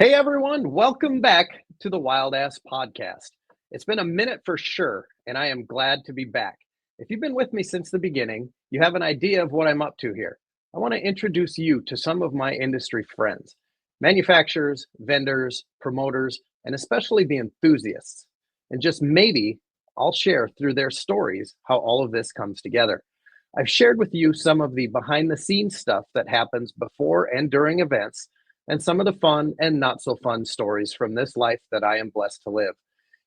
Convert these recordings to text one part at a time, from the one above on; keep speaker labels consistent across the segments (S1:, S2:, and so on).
S1: Hey everyone, welcome back to the Wild Ass PodcASSt. It's been a minute for sure, and I am glad to be back. If you've been with me since the beginning, you have an idea of what I'm up to here. I want to introduce you to some of my industry friends, manufacturers, vendors, promoters, and especially the enthusiasts. And just maybe I'll share through their stories how all of this comes together. I've shared with you some of the behind the scenes stuff that happens before and during events, and some of the fun and not so fun stories from this life that I am blessed to live.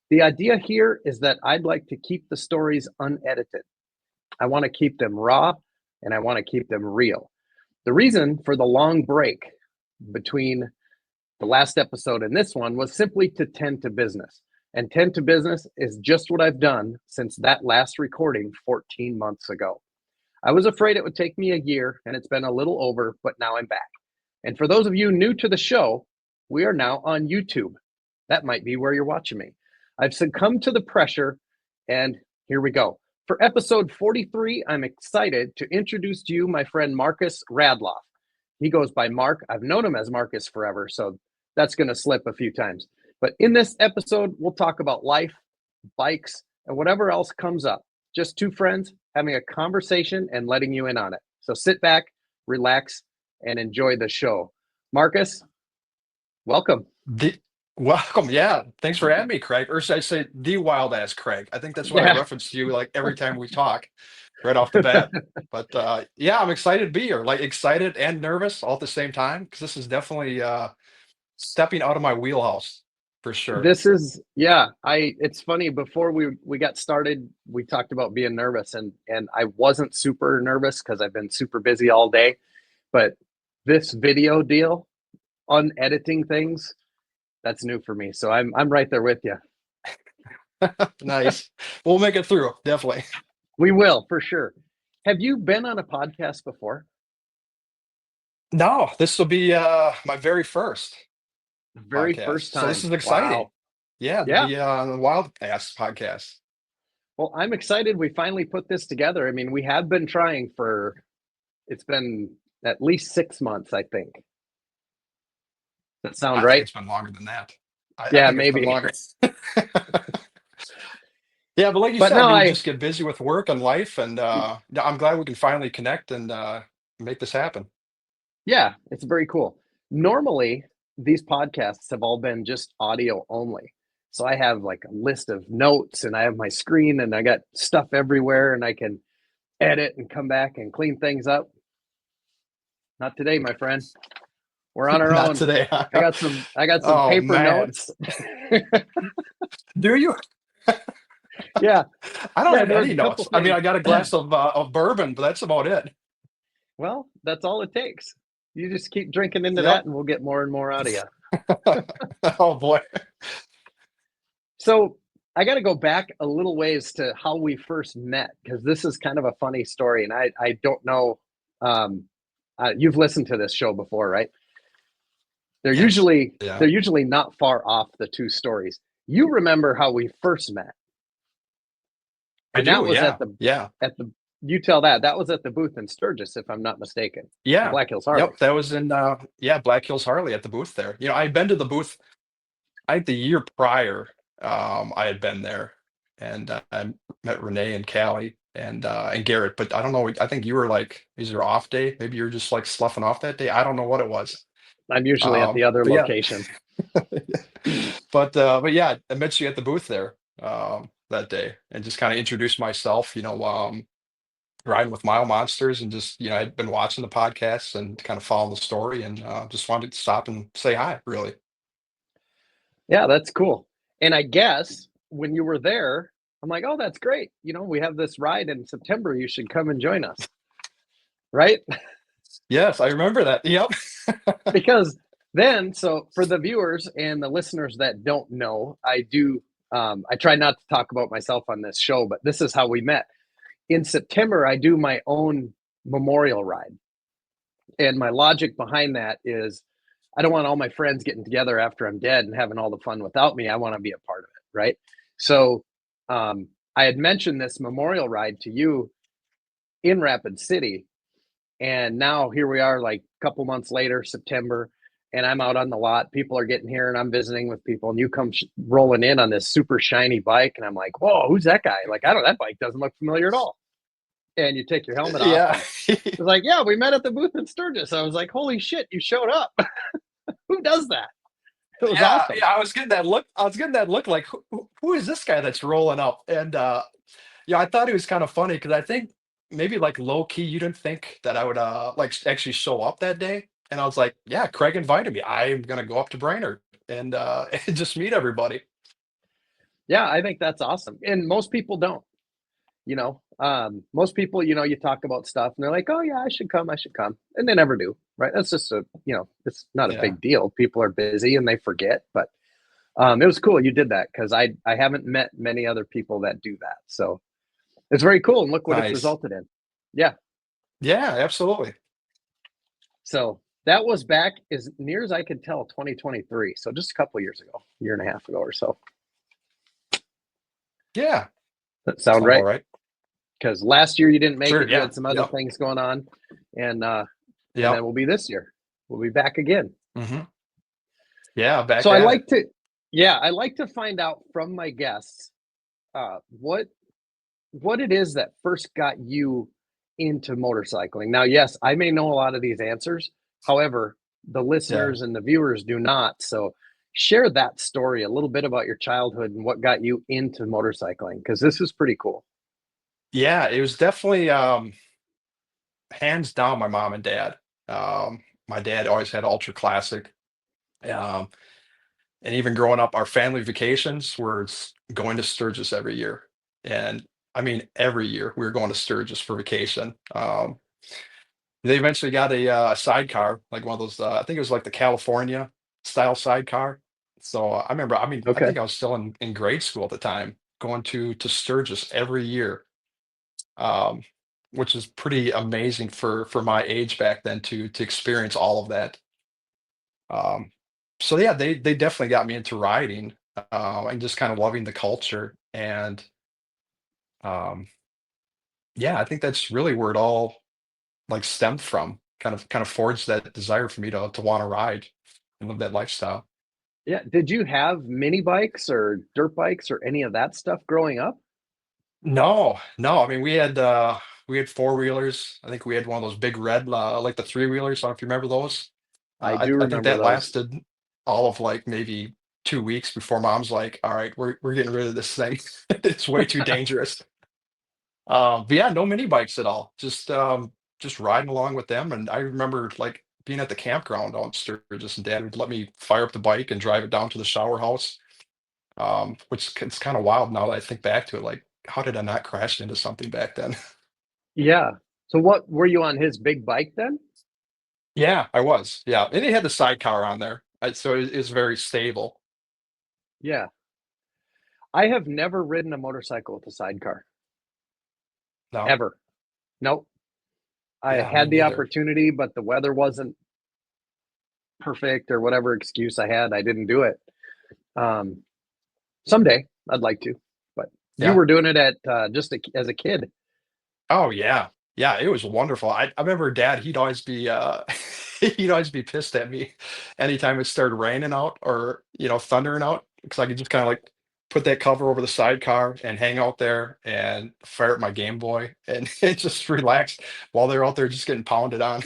S1: The idea here is that I'd like to keep the stories unedited. I want to keep them raw and I want to keep them real. The reason for the long break between the last episode and this one was simply to tend to business. And tend to business is just what I've done since that last recording 14 months ago. I was afraid it would take me a year, and it's been a little over, but now I'm back. And for those of you new to the show, we are now on YouTube. That might be where you're watching me. I've succumbed to the pressure, and here we go. For episode 43, I'm excited to introduce to you my friend Marcus Radloff. He goes by Mark. I've known him as Marcus forever, so that's going to slip a few times. But in this episode, we'll talk about life, bikes, and whatever else comes up. Just two friends having a conversation and letting you in on it. So sit back, relax, and enjoy the show. Marcus, welcome.
S2: Welcome. Yeah. Thanks for having me, Craig. Or should I say the Wild Ass Craig? I think that's what I
S1: Yeah,
S2: reference to you like every time we talk right off the bat. But yeah, I'm excited to be here. Like excited and nervous all at the same time because this is definitely stepping out of my wheelhouse for sure.
S1: this is it's funny, before we got started, we talked about being nervous, and I wasn't super nervous because I've been super busy all day. But this video deal, unediting things, that's new for me. So I'm right there with you.
S2: Nice. We'll make it through. Definitely.
S1: We will for sure. Have you been on a podcast before?
S2: No, this will be my very first
S1: Very
S2: podcast.
S1: first
S2: So this
S1: time.
S2: is exciting.
S1: Wow.
S2: Yeah, to
S1: Yeah.
S2: be on the Wild Ass podcast.
S1: Well, I'm excited we finally put this together. I mean, we have been trying it's been at least 6 months, I think. Does that sound
S2: I think
S1: right?
S2: it's been longer than that. I
S1: Yeah,
S2: think it's been
S1: maybe.
S2: longer. Yeah, but like you
S1: But
S2: said,
S1: no,
S2: you
S1: I
S2: just get busy with work and life, and yeah, I'm glad we can finally connect and make this happen.
S1: yeah, it's very cool. Normally, these podcasts have all been just audio only. So I have like a list of notes and I have my screen and I got stuff everywhere and I can edit and come back and clean things up. Not today, my friend. We're on our
S2: Not
S1: own.
S2: today.
S1: I got some
S2: Oh
S1: paper
S2: man,
S1: notes.
S2: do you?
S1: Yeah.
S2: I don't
S1: Yeah,
S2: have
S1: there's
S2: any
S1: a couple
S2: notes. I mean,
S1: things.
S2: I got a glass of bourbon, but that's about it.
S1: Well, that's all it takes. You just keep drinking into
S2: Yep.
S1: that and we'll get more and more out of you.
S2: Oh boy.
S1: So I got to go back a little ways to how we first met, because this is kind of a funny story. And I don't know. Um, you've listened to this show before, right? They're
S2: Yes.
S1: usually
S2: Yeah.
S1: they're usually not far off, the two stories. You remember how we first met,
S2: I
S1: and that
S2: do.
S1: was
S2: Yeah. Yeah.
S1: at the you tell that was at the booth in Sturgis, if I'm not mistaken, the
S2: Yeah.
S1: Black Hills Harley.
S2: Yep. That was in yeah, Black Hills Harley at the booth there. I'd been to the booth I think the year prior, I had been there and I met Renee and Callie and Garrett, but I don't know. I think you were like, is your off day? Maybe you're just like sloughing off that day. I don't know what it was.
S1: I'm usually at the other
S2: But yeah,
S1: location.
S2: but yeah, I met you at the booth there that day and just kind of introduced myself. Riding with Mile Monsters and just I'd been watching the podcasts and kind of following the story and just wanted to stop and say hi. Really.
S1: Yeah, that's cool. And I guess when you were there, I'm like, oh, that's great. We have this ride in September. You should come and join us, right?
S2: Yes, I remember that. Yep.
S1: Because then, so for the viewers and the listeners that don't know, I try not to talk about myself on this show, but this is how we met. In September, I do my own memorial ride. And my logic behind that is I don't want all my friends getting together after I'm dead and having all the fun without me. I want to be a part of it, right? So I had mentioned this memorial ride to you in Rapid City, and now here we are, like a couple months later, September, and I'm out on the lot. People are getting here, and I'm visiting with people, and you come rolling in on this super shiny bike, and I'm like, "Whoa, who's that guy?" Like, I don't. That bike doesn't look familiar at all. And you take your helmet off,
S2: Yeah.
S1: and it's like, "Yeah, we met at the booth in Sturgis." I was like, "Holy shit, you showed up! Who does that?" It was
S2: Yeah,
S1: awesome.
S2: yeah, I was getting that look like, who is this guy that's rolling up? And, yeah, I thought he was kinda funny because I think maybe, like, low key, you didn't think that I would, like, actually show up that day, and I was like, "Yeah, Craig invited me. I'm gonna go up to Brainerd and, and just meet everybody."
S1: Yeah, I think that's awesome, and most people don't. Most people, you talk about stuff, and they're like, "Oh yeah, I should come," and they never do. Right? That's just it's not a
S2: Yeah.
S1: big deal. People are busy and they forget, but it was cool you did that because I haven't met many other people that do that. So it's very cool, and look what it's
S2: Nice.
S1: resulted in. Yeah.
S2: Yeah, absolutely.
S1: So that was back as near as I could tell, 2023. So just a couple of years ago, year and a half ago or so.
S2: Yeah,
S1: That sound
S2: sound about
S1: right?
S2: right.
S1: Because last year you didn't make
S2: Sure,
S1: it. You
S2: yeah.
S1: had some other
S2: Yep,
S1: things going on, and then
S2: yep.
S1: we'll be this year. We'll be back again.
S2: Mhm. Yeah, back
S1: So I
S2: at it.
S1: like to, yeah, I like to find out from my guests uh, what what it is that first got you into motorcycling. Now, yes, I may know a lot of these answers. However, the
S2: Yeah.
S1: listeners and the viewers do not. So share that story a little bit about your childhood and what got you into motorcycling because this is pretty cool.
S2: Yeah, it was definitely, hands down my mom and dad. My dad always had ultra classic. Um, and even growing up, our family vacations were going to Sturgis every year. And I mean, every year we were going to Sturgis for vacation. They eventually got a sidecar, like one of those, I think it was like the California style sidecar. So I remember, I mean, I
S1: Okay.
S2: think I was still in grade school at the time, going to Sturgis every year, um, which is pretty amazing for my age back then to experience all of that. Um, so yeah, they definitely got me into riding, and just kind of loving the culture. And um, yeah, I think that's really where it all like stemmed from. Kind of forged that desire for me to want to ride and live that lifestyle.
S1: Yeah. Did you have mini bikes or dirt bikes or any of that stuff growing up?
S2: No, no. I mean, we had four wheelers. I think we had one of those big red, like the three wheelers. I don't know if you remember those.
S1: I do
S2: I think
S1: remember
S2: that
S1: those.
S2: lasted all of like maybe 2 weeks before mom's like, "All right, we're getting rid of this thing. It's way too dangerous." But yeah, no mini bikes at all. Just riding along with them. And I remember like being at the campground on Sturgis, and Dad would let me fire up the bike and drive it down to the shower house. Which it's kind of wild now that I think back to it. Like, how did I not crash into something back then?
S1: Yeah. So what were you on his big bike then?
S2: Yeah, I was. Yeah, and it had the sidecar on there, so it's very stable.
S1: Yeah. I have never ridden a motorcycle with a sidecar
S2: No,
S1: ever. Nope. I
S2: yeah, me
S1: had the
S2: neither.
S1: opportunity, but the weather wasn't perfect or whatever excuse I had. I didn't do it. Um, Someday I'd like to, but you
S2: Yeah.
S1: were doing it at as a kid.
S2: Oh yeah, yeah. It was wonderful. I remember Dad. He'd always be he'd always be pissed at me anytime it started raining out or thundering out because I could just kind of like put that cover over the sidecar and hang out there and fire up my Game Boy and it just relax while they're out there just getting pounded on.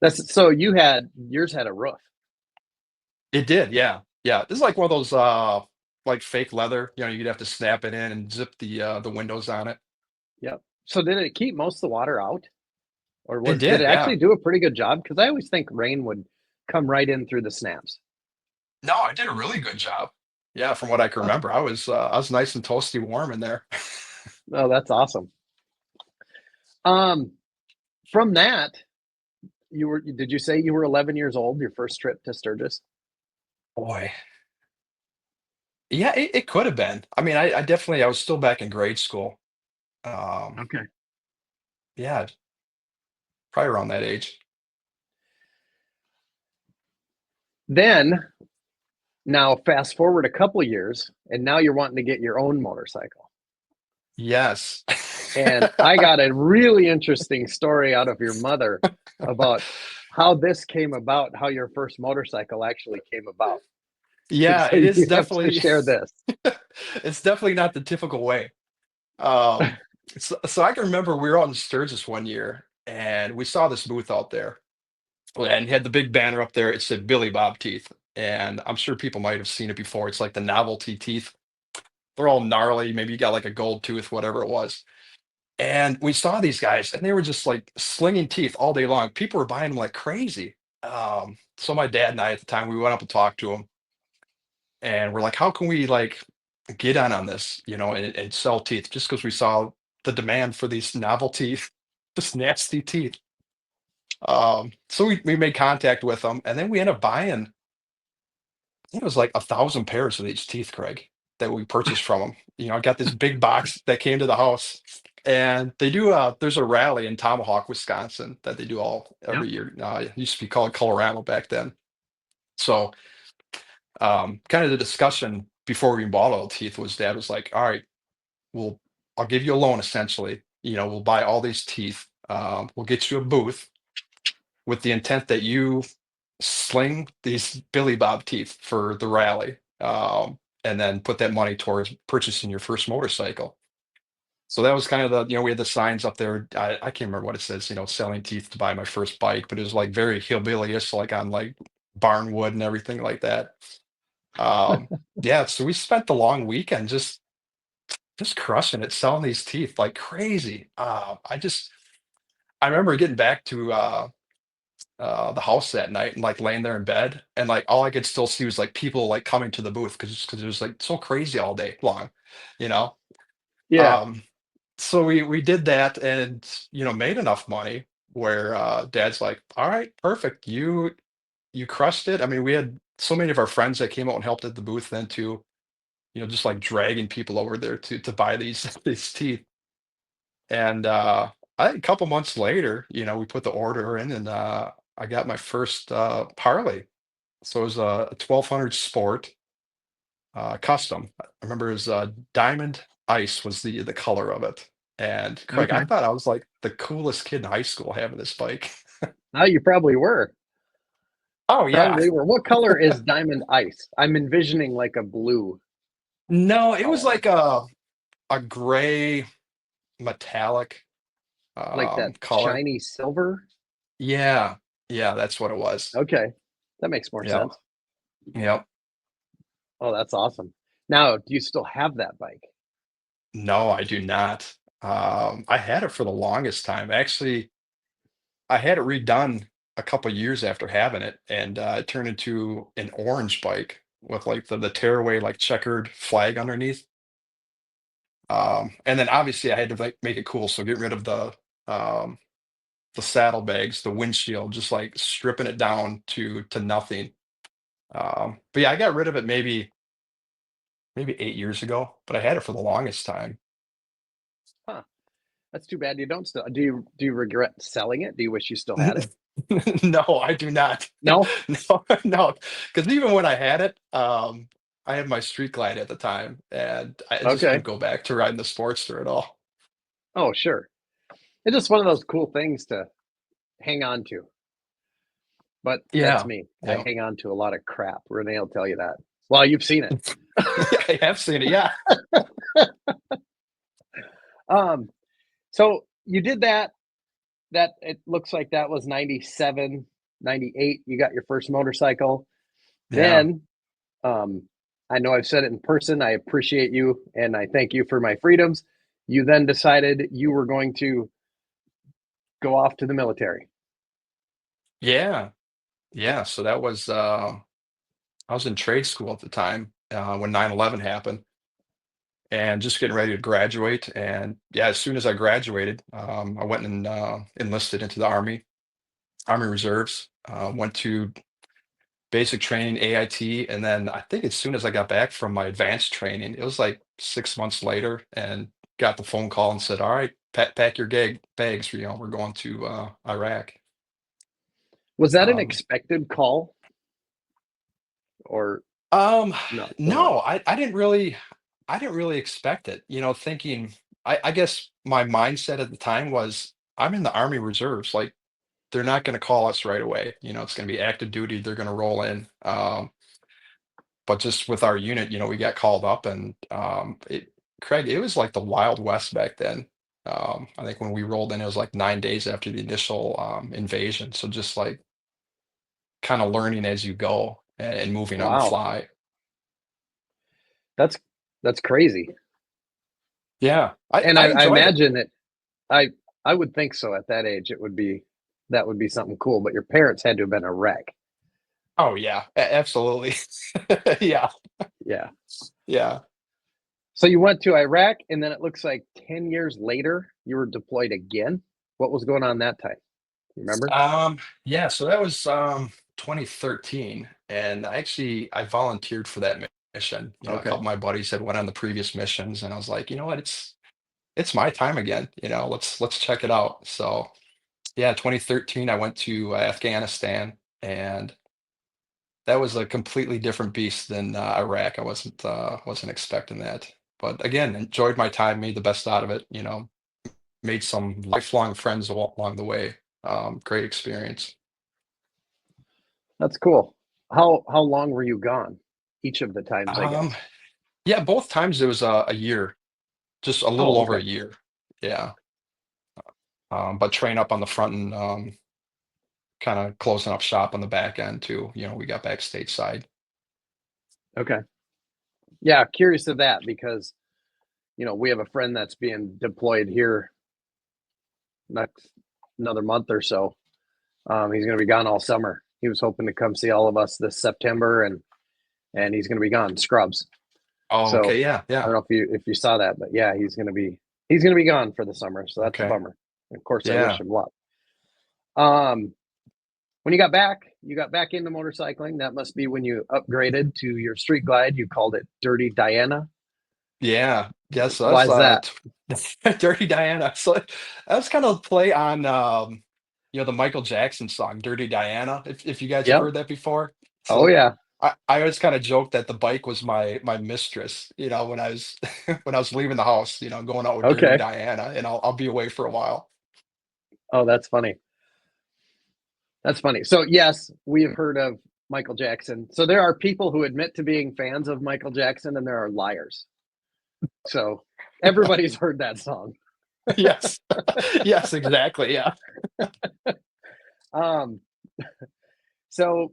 S1: That's so you had yours had a roof.
S2: It did, yeah, yeah. This is like one of those like fake leather. You'd have to snap it in and zip the windows on it.
S1: Yep. So did it keep most of the water out, or
S2: It
S1: did it
S2: did, yeah.
S1: actually do a pretty good job? Because I always think rain would come right in through the snaps.
S2: No, I did a really good job. Yeah, from what I can
S1: Huh.
S2: remember, I was nice and toasty warm in there.
S1: Oh, that's awesome. Um, from that, did you say you were 11 years old, your first trip to Sturgis?
S2: Boy. Yeah, it could have been. I mean, I definitely I was still back in grade school. Um,
S1: Okay.
S2: yeah, probably around that age.
S1: Then now fast forward a couple years, and now you're wanting to get your own motorcycle.
S2: Yes.
S1: And I got a really interesting story out of your mother about how this came about, how your first motorcycle actually came about.
S2: Yeah,
S1: So
S2: it is
S1: you have to
S2: definitely
S1: share this.
S2: it's definitely not the typical way. Um, so I can remember we were out in Sturgis one year and we saw this booth out there and he had the big banner up there. It said Billy Bob Teeth. And I'm sure people might have seen it before. It's like the novelty teeth. They're all gnarly. Maybe you got like a gold tooth, whatever it was. And we saw these guys and they were just like slinging teeth all day long. People were buying them like crazy. So my dad and I at the time, we went up and talked to him and we're like, how can we like get on this, and sell teeth just because we saw the demand for these novelty, just nasty teeth. So we made contact with them and then we ended up buying, I think it was like 1,000 pairs of these teeth, Craig, that we purchased from them. I got this big box that came to the house and they do, there's a rally in Tomahawk, Wisconsin that they do all
S1: Yeah.
S2: every year. It used to be called Colorado back then. So kind of the discussion before we bought all the teeth was dad was like, all right, we'll I'll give you a loan essentially. We'll buy all these teeth. We'll get you a booth with the intent that you sling these Billy Bob teeth for the rally, and then put that money towards purchasing your first motorcycle. So that was kind of we had the signs up there. I can't remember what it says, selling teeth to buy my first bike, but it was like very hillbilly-ish, like on like barnwood and everything like that. Um, yeah, so we spent the long weekend just crushing it, selling these teeth like crazy. I remember getting back to the house that night and like laying there in bed, and like all I could still see was like people like coming to the booth because it was like so crazy all day long, you know.
S1: Yeah.
S2: Um, so we did that and made enough money where Dad's like, all right, perfect, you crushed it. I mean, we had so many of our friends that came out and helped at the booth then too. Just like dragging people over there to buy these these teeth. And I think a couple months later, we put the order in and I got my first Harley. So it was a 1200 Sport custom. I remember it was Diamond Ice was the color of it. And Craig, I
S1: Okay.
S2: thought I was like the coolest kid in high school having this bike.
S1: Now you probably were.
S2: Oh yeah.
S1: Probably were. What color is Diamond Ice? I'm envisioning like a blue
S2: No, it was
S1: color,
S2: like a gray metallic
S1: like that
S2: color.
S1: shiny silver.
S2: Yeah. Yeah, that's what it was.
S1: Okay. That makes more
S2: Yeah.
S1: sense.
S2: Yep.
S1: Oh, that's awesome. Now, do you still have that bike?
S2: No, I do not. I had it for the longest time. Actually, I had it redone a couple years after having it, and it turned into an orange bike with like the tearaway like checkered flag underneath. And then obviously I had to like make it cool, so get rid of the saddlebags, the windshield, just like stripping it down to nothing. But yeah, I got rid of it maybe 8 years ago, but I had it for the longest time.
S1: Huh. That's too bad you don't still. Do you regret selling it? Do you wish you still had it?
S2: No, I do not.
S1: No?
S2: No, no, because even when I had it, I had my Street Glide at the time, and I just
S1: Okay.
S2: wouldn't go back to riding the Sportster at all.
S1: Oh, sure. It's just one of those cool things to hang on to. But that's
S2: Yeah,
S1: me. I
S2: yeah.
S1: hang on to a lot of crap. Renee will tell you that. Well, you've seen it.
S2: I have seen it, yeah.
S1: Um, so you did that. That it looks like that was 97, 98. You got your first motorcycle.
S2: Yeah.
S1: Then um, I know I've said it in person. I appreciate you and I thank you for my freedoms. You then decided you were going to go off to the military.
S2: Yeah, yeah, so that was, I was in trade school at the time, when 9/11 happened, and just getting ready to graduate, and, yeah, as soon as I graduated, I went and, enlisted into the Army Reserves, went to basic training, AIT, and then I think as soon as I got back from my advanced training, it was like 6 months later, and got the phone call and said, "All right, pack your bags, we're going to, Iraq."
S1: Was that an
S2: Um,
S1: expected call or
S2: um,
S1: not so much?
S2: no, I didn't really expect it, thinking I guess my mindset at the time was, "I'm in the Army Reserves, like, they're not going to call us right away. It's going to be active duty. They're going to roll in. But just with our unit, we got called up, and Craig, it was like the Wild West back then. I think when we rolled in, it was like 9 days after the initial invasion. So just like kind of learning as you go and moving on the
S1: Wow.
S2: fly.
S1: That's that's crazy.
S2: Yeah, I,
S1: And
S2: I
S1: I
S2: enjoyed it.
S1: imagine that I I would think so at that age it would be that would be something cool, but your parents had to have been a wreck.
S2: Oh yeah, absolutely. Yeah,
S1: Yeah.
S2: yeah.
S1: So you went to Iraq and then it looks like 10 years later you were deployed again. What was going on that time? You remember?
S2: Um, yeah, so that was 2013, and I volunteered for that mission. A couple
S1: Okay.
S2: of my buddies had went on the previous missions, and I was like, you know what, it's my time again. Let's check it out. So yeah, 2013, I went to Afghanistan, and that was a completely different beast than Iraq. I wasn't expecting that, but again, enjoyed my time, made the best out of it. Made some lifelong friends along the way. Great experience.
S1: That's cool. How long were you gone? Each of the times, I
S2: Um,
S1: guess.
S2: yeah, both times it was a year, just a little
S1: Oh,
S2: over
S1: okay.
S2: a year. Yeah. But train up on the front and kind of closing up shop on the back end too. We got back stateside.
S1: Okay. Yeah, curious of that because, we have a friend that's being deployed here next another month or so. He's going to be gone all summer. He was hoping to come see all of us this September, and he's going to be gone. Scrubs.
S2: Oh,
S1: So
S2: okay. Yeah,
S1: I
S2: yeah.
S1: don't know if you saw that, but yeah, he's gonna be gone for the summer. So that's a
S2: Okay.
S1: bummer. And of course, I wish
S2: Yeah.
S1: him luck. Um, when you got back into motorcycling. That must be when you upgraded to your street glide. You called it Dirty Diana.
S2: Yeah. Yes,
S1: Why
S2: that's
S1: is that?
S2: Dirty Diana. So that was kind of play on the Michael Jackson song, Dirty Diana, if you guys have
S1: Yep.
S2: heard that before.
S1: Oh
S2: So
S1: yeah.
S2: I always kind of joked that the bike was my mistress, when I was when I was leaving the house, going out with Dirty
S1: Okay.
S2: Diana, and I'll be away for a while.
S1: Oh, that's funny. That's funny. So yes, we have heard of Michael Jackson. So there are people who admit to being fans of Michael Jackson, and there are liars. So everybody's heard that song.
S2: Yes. Yes, exactly. Yeah.
S1: Um, so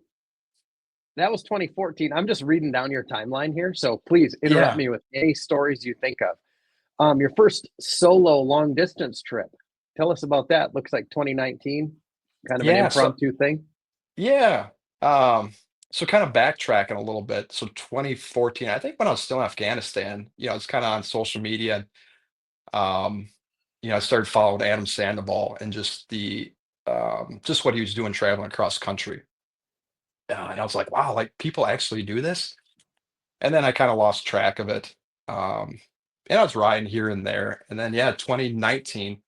S1: that was 2014. I'm just reading down your timeline here. So please interrupt
S2: Yeah.
S1: me with any stories you think of. Your first solo long distance trip. Tell us about that. Looks like 2019, kind of an
S2: Yeah. So
S1: impromptu thing.
S2: yeah. Um, so kind of backtracking a little bit. So 2014, I think when I was still in Afghanistan, it's kind of on social media. Um, I started following Adam Sandoval and just what he was doing traveling across country. And I was like, wow, like people actually do this. And then I kind of lost track of it. Um, and I was riding here and there. And then yeah, 2019.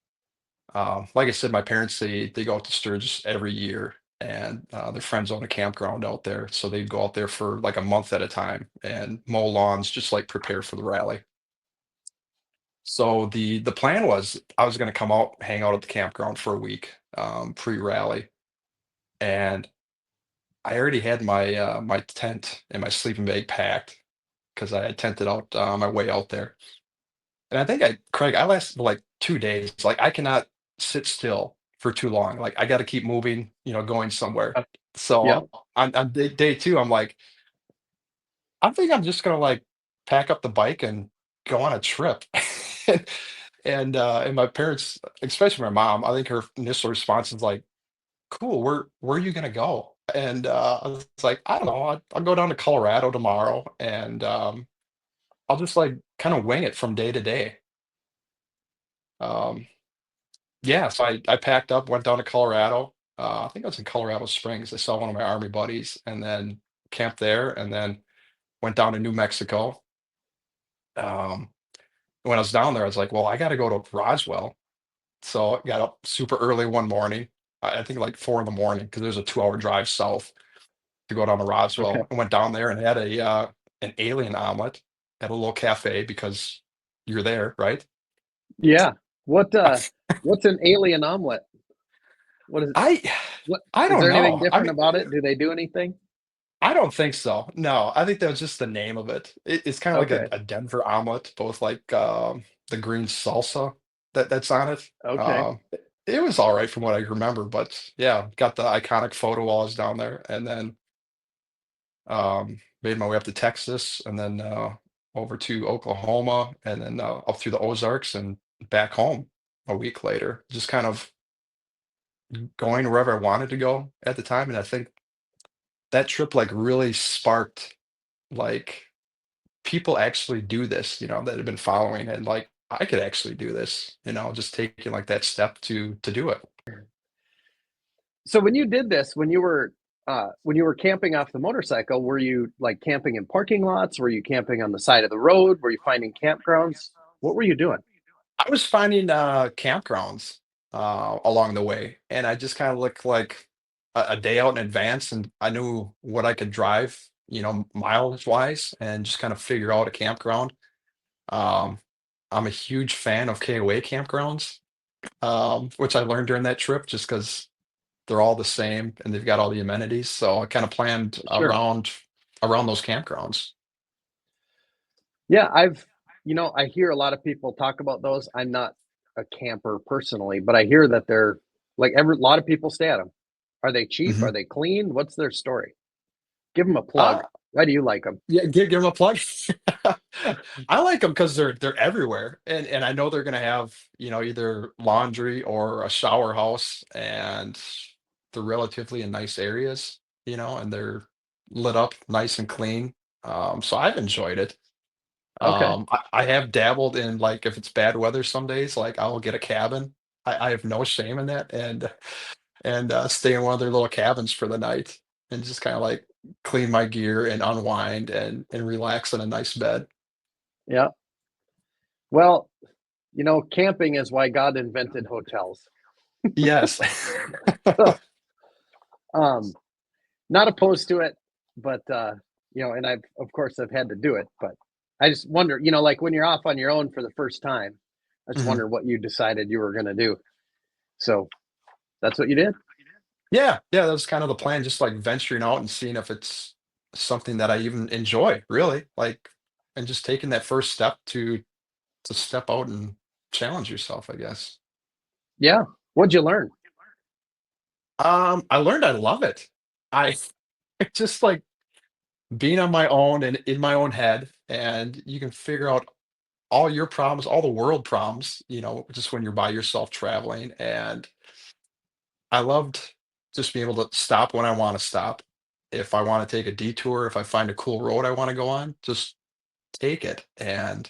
S2: Like I said, my parents they go out to Sturgis every year, and their friends own a campground out there, so they'd go out there for like a month at a time and mow lawns, just like prepare for the rally. So the plan was I was going to come out, hang out at the campground for a week, pre-rally, and I already had my tent and my sleeping bag packed because I had tented out on my way out there. And I think Craig, I lasted like 2 days. Like I cannot sit still for too long. Like I got to keep moving, going somewhere.
S1: Yep.
S2: So on day two, I'm like, I think I'm just gonna like pack up the bike and go on a trip. and and my parents, especially my mom, I think her initial response is like, "Cool, where are you gonna go?" And I was like, "I don't know. I'll go down to Colorado tomorrow, and I'll just like kind of wing it from day to day." Um, Yeah, so I packed up, went down to Colorado. I think I was in Colorado Springs. I saw one of my army buddies and then camped there and then went down to New Mexico. Um, when I was down there, I was like, well, I got to go to Roswell. So I got up super early one morning. I think like 4 in the morning because there's a 2 hour drive south to go down to
S1: Okay.
S2: Roswell. I went down there and had an alien omelet at a little cafe because you're there, right?
S1: Yeah. What what's an alien omelet? What is
S2: I
S1: what
S2: I
S1: is
S2: don't
S1: there anything
S2: know. I
S1: different
S2: mean,
S1: about it? Do they do anything?
S2: I don't think so. No, I think that was just the name of it. It's kind of like
S1: Okay.
S2: a Denver omelet, both like the green salsa that's on it.
S1: Okay.
S2: It was all right from what I remember, but yeah, got the iconic photo while I was down there, and then made my way up to Texas, and then over to Oklahoma, and then up through the Ozarks and back home a week later. Just kind of going wherever I wanted to go at the time, and I think that trip like really sparked like people actually do this, that have been following and like I could actually do this, just taking like that step to do it.
S1: So when you did this, when you were camping off the motorcycle, were you like camping in parking lots? Were you camping on the side of the road? Were you finding campgrounds? What were you doing?
S2: I was finding campgrounds along the way, and I just kind of looked like a day out in advance, and I knew what I could drive, mileage wise, and just kind of figure out a campground. Um, I'm a huge fan of KOA campgrounds, which I learned during that trip just because they're all the same and they've got all the amenities. So I kind of planned
S1: Sure.
S2: around those campgrounds.
S1: Yeah, I hear a lot of people talk about those. I'm not a camper personally, but I hear that they're like every a lot of people stay at them. Are they cheap?
S2: Mhm.
S1: Are they clean? What's their story? Give them a
S2: Uh,
S1: plug. Why do you like them?
S2: yeah, give them a plug. I like them because they're everywhere, and I know they're gonna have either laundry or a shower house, and they're relatively in nice areas, and they're lit up nice and clean. So I've enjoyed it.
S1: Okay.
S2: I have dabbled in like if it's bad weather some days, like I will get a cabin. I have no shame in that, and stay in one of their little cabins for the night and just kind of like clean my gear and unwind and relax in a nice bed.
S1: Yeah. Well, camping is why God invented hotels.
S2: Yes.
S1: So, um, not opposed to it, but and I've of course I've had to do it, but I just wonder, like when you're off on your own for the first time, I just
S2: Mhm.
S1: wonder what you decided you were going to do. So that's what you did.
S2: Yeah, yeah, that was kind of the plan, just like venturing out and seeing if it's something that I even enjoy, really, like, and just taking that first step to step out and challenge yourself, I guess.
S1: Yeah. What'd you learn?
S2: I learned I love it. I just like being on my own and in my own head, and you can figure out all your problems, all the world problems, just when you're by yourself traveling. And I loved just being able to stop when I want to stop. If I want to take a detour, if I find a cool road I want to go on, just take it. And,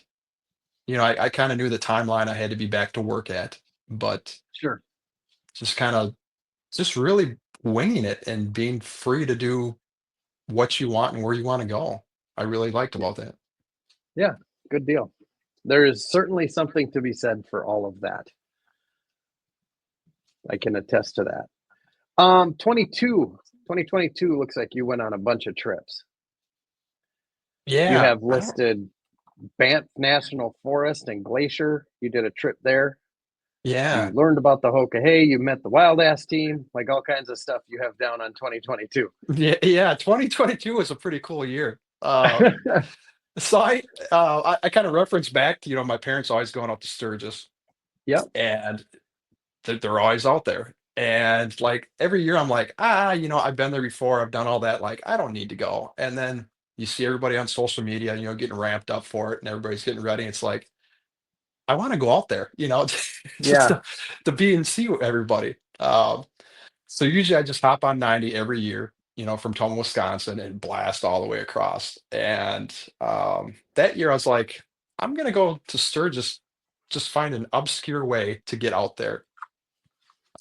S2: I kind of knew the timeline I had to be back to work at, but
S1: Sure.
S2: just kind of just really winging it and being free to do what you want and where you want to go. I really liked about that.
S1: Yeah. Good deal. There is certainly something to be said for all of that. I can attest to that. 2022 looks like you went on a bunch of trips. You
S2: Yeah.
S1: have listed Banff National Forest and Glacier. You did a trip there. You
S2: Yeah.
S1: learned about the Hoka Hey. You met the Wild Ass team. Like all kinds of stuff you have down on 2022.
S2: Yeah, yeah, 2022 was a pretty cool year. So I kind of reference back to, my parents always going out to Sturgis,
S1: Yep.
S2: and they're always out there. And like every year I'm like, I've been there before, I've done all that, like I don't need to go. And then you see everybody on social media, getting ramped up for it and everybody's getting ready. It's like, I want to go out there, just
S1: Yeah.
S2: to be and see everybody. So usually I just hop on 90 every year, from Toma, Wisconsin, and blast all the way across. And that year I was like, I'm gonna go to Sturgis, just find an obscure way to get out there.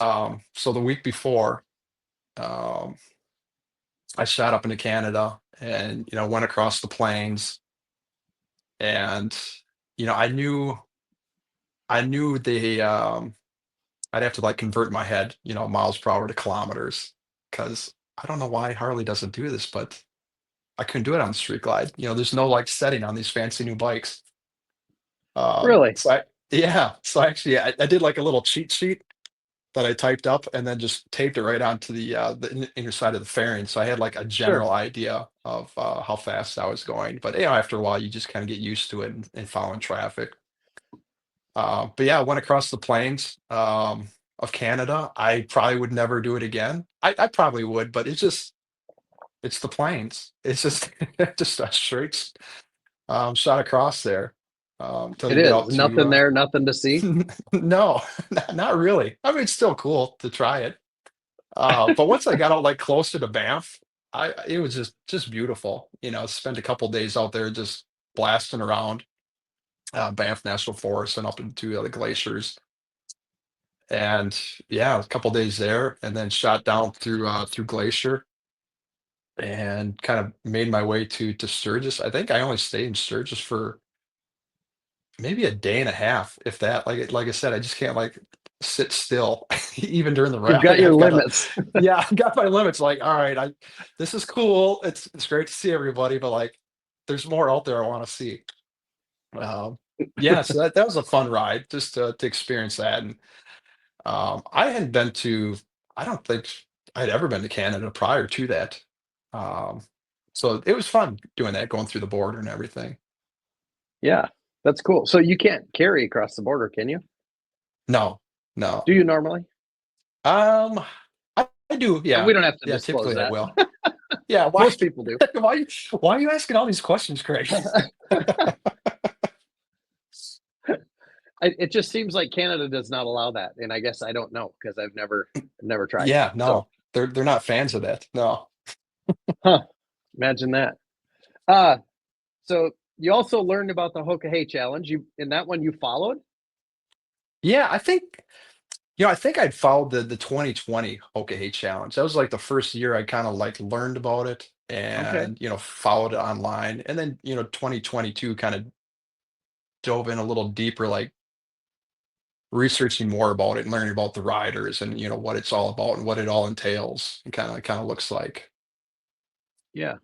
S2: So the week before, um, I shot up into Canada and went across the plains, and I knew I'd have to like convert my head, miles per hour to kilometers, because I don't know why Harley doesn't do this, but I couldn't do it on the Street Glide. There's no like setting on these fancy new bikes.
S1: Really?
S2: So I, yeah, so actually I did like a little cheat sheet, that I typed up and then just taped it right onto the inner side of the fairing. So I had like a
S1: Sure.
S2: general idea of how fast I was going. But after a while, you just kind of get used to it and following traffic. But yeah, I went across the plains of Canada. I probably would never do it again. I probably would, but it's the plains. It's just just a straight shot across there till
S1: It
S2: you get
S1: is.
S2: out to
S1: Nothing there, nothing to see.
S2: no, not really. I mean, it's still cool to try it. But once I got out like closer to Banff, I it was just beautiful. Spent a couple days out there just blasting around Banff National Forest and up into the glaciers. And yeah, a couple days there, and then shot down through Glacier and kind of made my way to Sturgis. I think I only stayed in Sturgis for maybe a day and a half, if that. Like I said, I just can't like sit still, even during the
S1: You've got
S2: rally.
S1: your
S2: I've got to,
S1: limits.
S2: yeah, I've got my limits. Like, all right, this is cool. It's great to see everybody, but like, there's more out there I want to see. Um, yeah, so that was a fun ride just to experience that. And I hadn't been to, I don't think I'd ever been to Canada prior to that. Um, so it was fun doing that, going through the border and everything.
S1: Yeah, that's cool. So you can't carry across the border, can you?
S2: No, no.
S1: Do you normally?
S2: Um, I do,
S1: We
S2: yeah.
S1: don't have to
S2: Yeah,
S1: disclose
S2: typically I
S1: that.
S2: will. Yeah, why
S1: Most people do.
S2: why are you asking all these questions, Craig?
S1: It just seems like Canada does not allow that, and I guess I don't know because I've never tried.
S2: Yeah,
S1: So,
S2: no. They're not fans of that. No.
S1: huh? Imagine that. Uh so you also learned about the Hoka Hey Challenge. You in that one you followed?
S2: Yeah, I think I'd followed the 2020 Okahate Challenge. That was like the first year I kind of like learned about it
S1: Okay.
S2: and followed it online. And then 2022 kind of dove in a little deeper, like researching more about it and learning about the riders and what it's all about and what it all entails and kind of looks like.
S1: Yeah.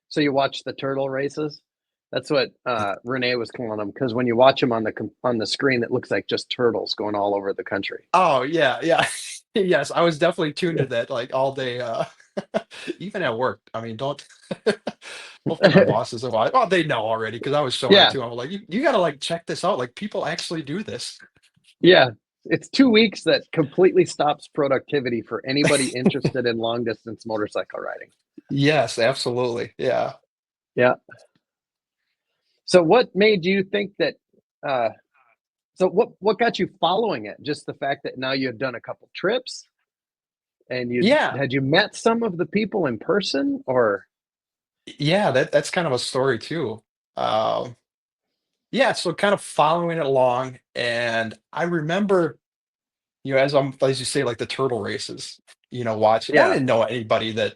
S1: So you watch the turtle races? That's what Renee was calling them because when you watch them on the screen, it looks like just turtles going all over the country.
S2: Oh yeah, yeah. Yes, I was definitely tuned to that like all day, even at work. I mean, don't hopefully my bosses are like, well, they know already because I was showing it
S1: Yeah,
S2: to them. I'm like, you gotta like check this out. Like people actually do this.
S1: yeah. It's 2 weeks that completely stops productivity for anybody interested in long distance motorcycle riding.
S2: Yes, absolutely. Yeah.
S1: Yeah. So what made you think that uh so what got you following it? Just the fact that now you had done a couple trips and
S2: Yeah.
S1: you met some of the people in person or
S2: Yeah, that's kind of a story too. Um, yeah, so kind of following it along, and I remember, as you say, like the turtle races, watching. I
S1: yeah.
S2: didn't know anybody that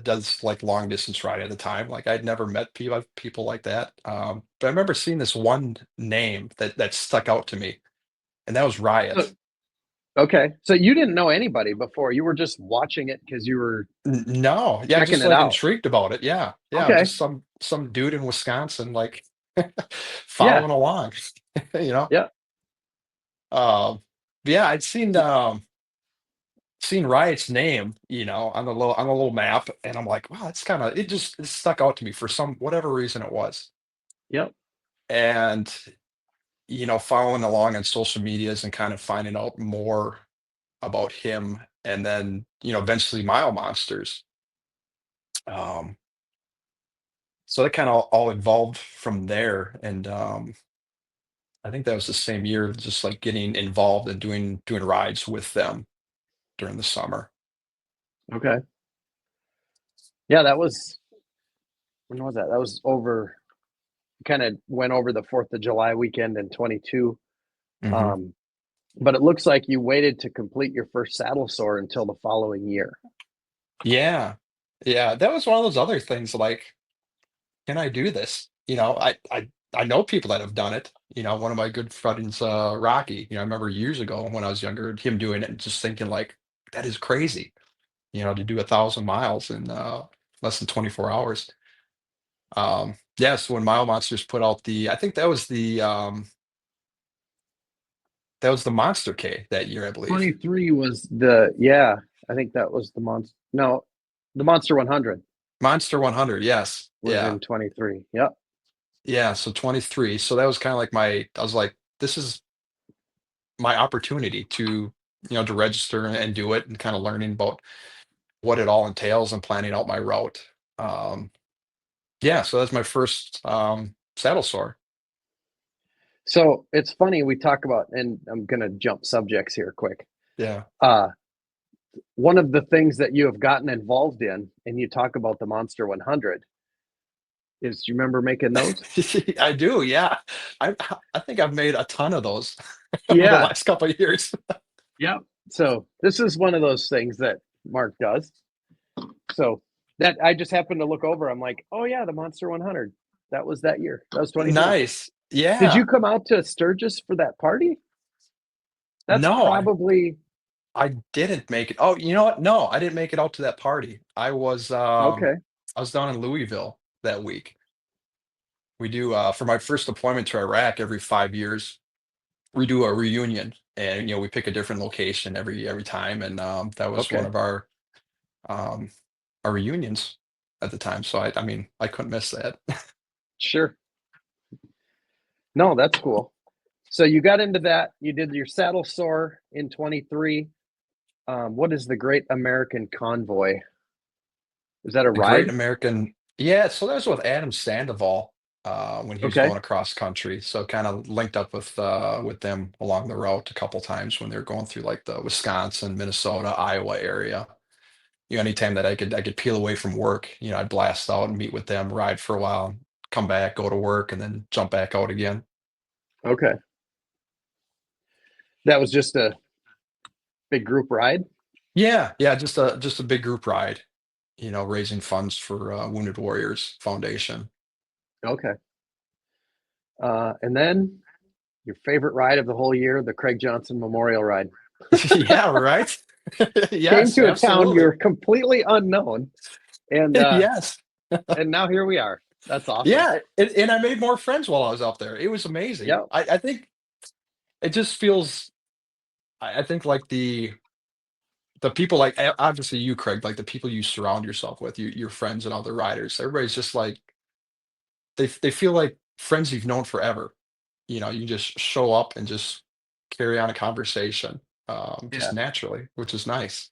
S2: does like long distance ride at the time. Like I'd never met people like that. But I remember seeing this one name that stuck out to me, and that was
S1: So
S2: Riot.
S1: okay. So you didn't know anybody before. You were just watching it because you were
S2: No, yeah,
S1: checking
S2: just
S1: it
S2: like
S1: out.
S2: intrigued about it. Yeah, yeah,
S1: Okay.
S2: just some dude in Wisconsin, like
S1: Yeah.
S2: following along, you know.
S1: Yeah.
S2: But yeah, I'd seen Riot's name, on the little map, and I'm like, wow, that's kind of it stuck out to me for some whatever reason it was.
S1: Yep.
S2: And following along on social medias and kind of finding out more about him, and then eventually Mile Monsters. Um, so that kind of all evolved from there, and I think that was the same year, just like getting involved and doing rides with them during the summer.
S1: Okay. Yeah, that was when was that? That was over kind of went over the 4th of July weekend in 22.
S2: Hmm.
S1: Um, but it looks like you waited to complete your first saddle sore until the following year.
S2: Yeah, yeah, that was one of those other things. Like, can I do this? I know people that have done it. One of my good friends, Rocky. I remember years ago when I was younger, him doing it and just thinking like, that is crazy. To do 1,000 miles in less than 24 hours. Yeah, so when Mile Monsters put out I think that was That was the Monster K that year, I believe.
S1: 23 was the, yeah, I think that was the monster. No, the Monster 100
S2: Monster 100, yes.
S1: was
S2: Yeah.
S1: in 23. Yep.
S2: Yeah, so 23. So that was kind of like I was like, this is my opportunity to register and do it and kind of learning about what it all entails and planning out my route. Um, yeah, so that's my first saddle sore.
S1: So it's funny we talk about, and I'm going to jump subjects here quick.
S2: Yeah.
S1: Uh, One of the things that you have gotten involved in, and you talk about the Monster 100, is you remember making those?
S2: I do, yeah. I I think I've made a ton of those over the
S1: Yeah.
S2: last couple of years.
S1: Yep. So this is one of those things that Mark does. So that I just happened to look over. I'm like, oh yeah, the Monster 100. That was that year. That was 23.
S2: Nice.
S1: Did you
S2: Yeah.
S1: come out to Sturgis for that party? That's
S2: No,
S1: probably
S2: I didn't make it. Oh, you know what? No, I didn't make it out to that party.
S1: okay.
S2: I was down in Louisville that week. We do for my first deployment to Iraq every 5 years, we do a reunion and we pick a different location every time. And that was one
S1: Okay.
S2: of um our reunions at the time. So I mean I couldn't miss that.
S1: Sure. No, that's cool. So you got into that. You did your saddle sore in 23. What is the Great American Convoy? Is that a
S2: The Great
S1: ride?
S2: American, yeah, so that was with Adam Sandoval, when he was
S1: Okay.
S2: going across country. So kind of linked up with them along the route a couple times when they were going through like the Wisconsin, Minnesota, Iowa area. Anytime that I could peel away from work, I'd blast out and meet with them, ride for a while, come back, go to work, and then jump back out again.
S1: Okay. That was just a big group ride.
S2: Yeah, yeah, just a big group ride, raising funds for Wounded Warriors Foundation.
S1: Okay. And then your favorite ride of the whole year, the Craig Johnson Memorial Ride.
S2: Yeah, right.
S1: Came
S2: Yes,
S1: to a town
S2: absolutely.
S1: you're completely unknown, and
S2: Yes.
S1: and now here we are. That's awesome.
S2: Yeah, and I made more friends while I was out there. It was amazing.
S1: Yep.
S2: I think it just feels I think like the people like obviously you, Craig, like the people you surround yourself with, your friends and other riders, everybody's just like they feel like friends you've known forever. You just show up and just carry on a conversation, just
S1: Yeah.
S2: naturally, which is nice.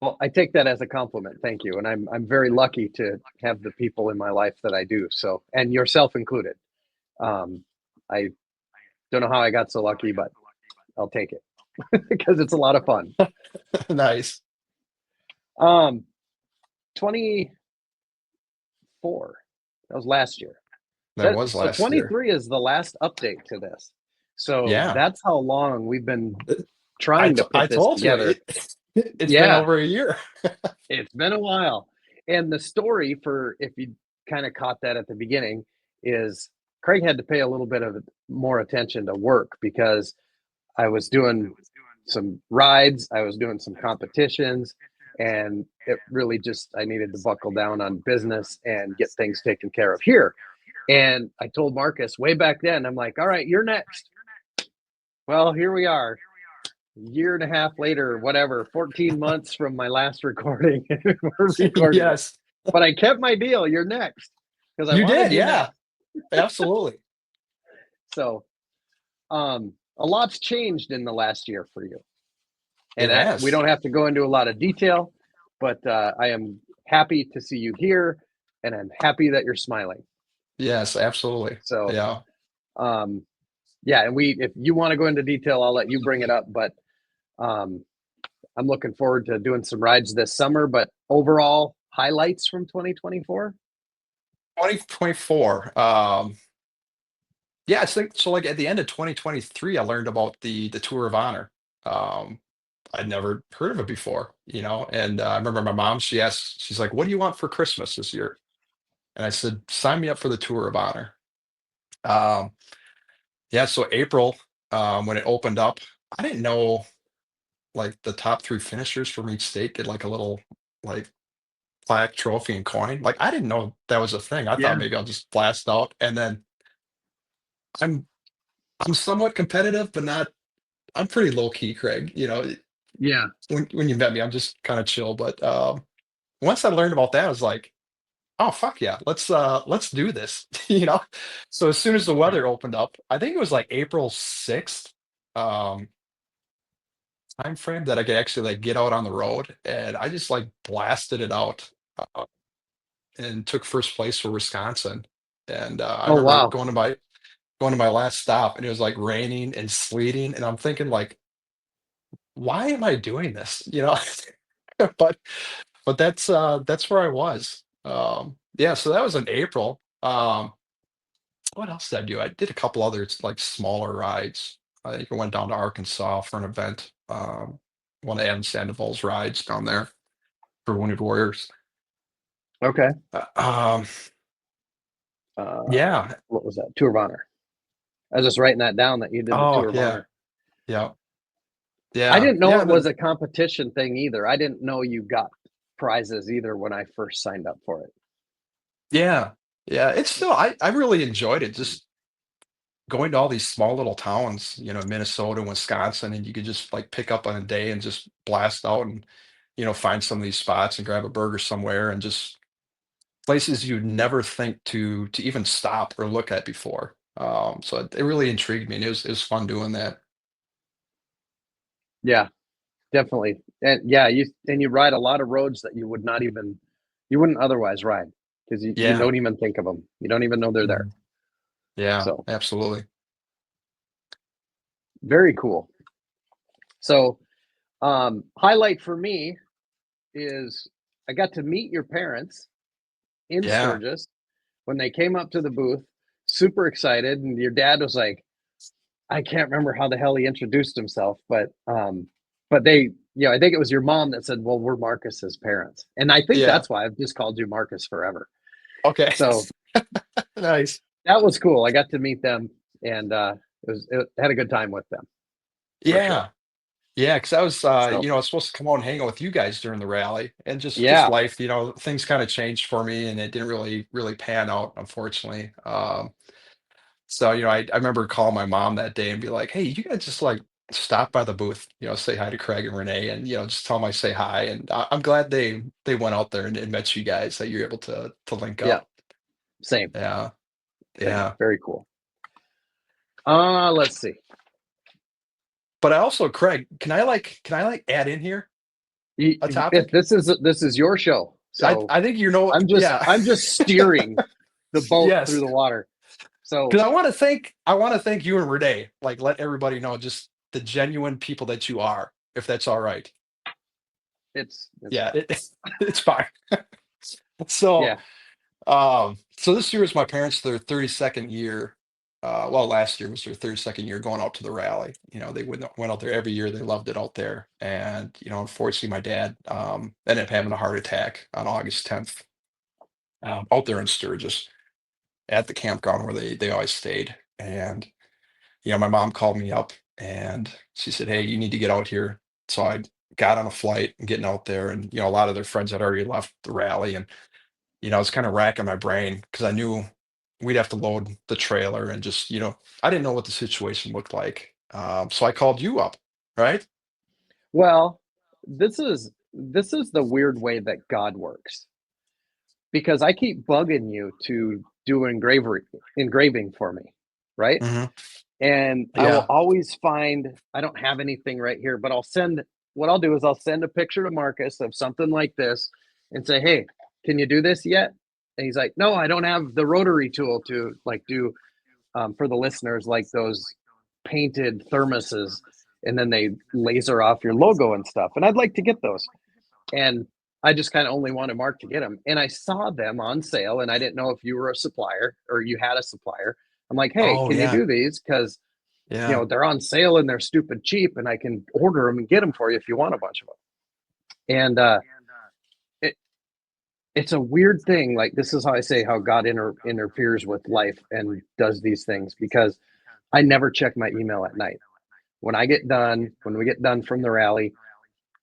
S1: Well, I take that as a compliment. Thank you. And I'm very lucky to have the people in my life that I do. So, and yourself included. Um, I don't know how I got so lucky, but I'll take it because it's a lot of fun.
S2: Nice.
S1: Um, 24. That was last year.
S2: That was
S1: So
S2: last year.
S1: 23 is the last update to this. So
S2: Yeah.
S1: that's how long we've been
S2: Uh,
S1: trying to
S2: I
S1: put this
S2: told you
S1: together.
S2: it's been
S1: Yeah,
S2: over a year.
S1: it's been a while. And the story, for if you kind of caught that at the beginning, is Craig had to pay a little bit of more attention to work because I was doing some rides, I was doing some competitions, and it really just, I needed to buckle down on business and get things taken care of here. And I told Marcus way back then, I'm like, all right, you're next. Well, here we are, year and a half later, whatever, 14 months from my last recording. We're recording it.
S2: Yes.
S1: But I kept my deal. You're next because I
S2: You
S1: wanted
S2: did,
S1: you
S2: yeah.
S1: next.
S2: Absolutely.
S1: So, a lot's changed in the last year for you.
S2: It
S1: And we
S2: has.
S1: don't have to go into a lot of detail, but I am happy to see you here and I'm happy that you're smiling.
S2: Yes, absolutely.
S1: So,
S2: Yeah.
S1: um, yeah, and if you want to go into detail, I'll let you bring it up, but um, I'm looking forward to doing some rides this summer. But overall highlights from 2024.
S2: 2024. Yeah, I think so. Like at the end of 2023, I learned about the Tour of Honor. Um, I'd never heard of it before, and I remember my mom, she's like, "What do you want for Christmas this year?" And I said, "Sign me up for the Tour of Honor." Um, yeah, so April, when it opened up, I didn't know like the top three finishers from each state get like a little like plaque, trophy, and coin. Like I didn't know that was a thing. I thought
S1: Yeah.
S2: maybe I'll just blast out, and then I'm I'm somewhat competitive, but not. I'm pretty low key, Craig.
S1: Yeah.
S2: When you met me, I'm just kind of chill. But once I learned about that, I was like, oh fuck yeah, let's do this. So as soon as the weather opened up, I think it was like April 6th um time frame that I could actually like get out on the road, and I just like blasted it out, uh, and took first place for Wisconsin. And I
S1: Oh,
S2: remember
S1: wow.
S2: going to my last stop, and it was like raining and sleeting, and I'm thinking like, why am I doing this? But that's where I was. Yeah, so that was in April. What else did I do? I did a couple other like smaller rides. I think I went down to Arkansas for an event. One of Adam Sandoval's rides down there for Wounded Warriors.
S1: Okay.
S2: Uh, um, yeah.
S1: What was that? Tour of Honor. I was just writing that down that you did the
S2: Oh,
S1: Tour of
S2: yeah.
S1: Honor.
S2: Yeah.
S1: I
S2: Yeah.
S1: didn't know
S2: Yeah.
S1: it was a competition thing either. I didn't know you got prizes either when I first signed up for it.
S2: Yeah. Yeah. It's still, I really enjoyed it. Just going to all these small little towns, Minnesota, Wisconsin, and you could just like pick up on a day and just blast out and, find some of these spots and grab a burger somewhere, and just places you'd never think to even stop or look at before. So it really intrigued me, and it was fun doing that.
S1: Yeah, definitely. And yeah, you ride a lot of roads that you wouldn't otherwise ride because you
S2: Yeah.
S1: don't even think of them. You don't even know they're there.
S2: Mhm. Yeah,
S1: So
S2: absolutely.
S1: very cool. So highlight for me is I got to meet your parents in
S2: Yeah.
S1: Sturgis when they came up to the booth, super excited. And your dad was like, I can't remember how the hell he introduced himself, but I think it was your mom that said, well, we're Marcus's parents. And I think
S2: Yeah.
S1: that's why I've just called you Marcus forever.
S2: Okay.
S1: So
S2: Nice.
S1: that was cool. I got to meet them and it had a good time with them for sure.
S2: Yeah. Yeah, because
S1: So
S2: I was supposed to come out and hang out with you guys during the rally, and just
S1: yeah,
S2: life, things kind of changed for me, and it didn't really pan out, unfortunately. So, I remember calling my mom that day and be like, "Hey, you guys just like stop by the booth, say hi to Craig and Renee, and just tell them I say hi." And I'm glad they went out there and met you guys, that you're able to link
S1: yeah,
S2: up.
S1: same,
S2: Yeah,
S1: same.
S2: yeah.
S1: Very cool. Let's see.
S2: But I also, Craig, can I like add in here a
S1: If
S2: topic?
S1: this is your show, so
S2: I think yeah.
S1: I'm just steering the boat through
S2: Yes.
S1: the water. So
S2: Because I want to thank you and Renee. Like, let everybody know just the genuine people that you are, if that's all right.
S1: it's
S2: Yeah,
S1: fine.
S2: it's fine. So,
S1: Yeah.
S2: so this year is my parents' their 32nd year. Well, last year was their 32nd year going out to the rally. They went out there every year. They loved it out there. And, unfortunately, my dad ended up having a heart attack on August 10th, out there in Sturgis at the campground where they always stayed. And my mom called me up and she said, "Hey, you need to get out here." So I got on a flight and getting out there, and a lot of their friends had already left the rally, and I was kind of racking my brain because I knew we'd have to load the trailer, and just I didn't know what the situation looked like. So I called you up, right?
S1: Well, this is the weird way that God works because I keep bugging you to do engraving for me, right?
S2: Hmm.
S1: And I will
S2: Yeah.
S1: always find I don't have anything right here, but I'll do is I'll send a picture to Marcus of something like this and say, "Hey, can you do this yet?" And he's like, "No, I don't have the rotary tool to like do for the listeners like those painted thermoses and then they laser off your logo and stuff. And I'd like to get those." And I just kind of only wanted Mark to get them. And I saw them on sale and I didn't know if you were a supplier or you had a supplier. I'm like, "Hey,
S2: Oh
S1: can you
S2: yeah.
S1: do these? Because
S2: Yeah.
S1: they're on sale and they're stupid cheap and I can order them and get them for you if you want a bunch of them." And it, it's a weird thing. Like, this is how I say how God interferes with life and does these things because I never check my email at night. When we get done from the rally,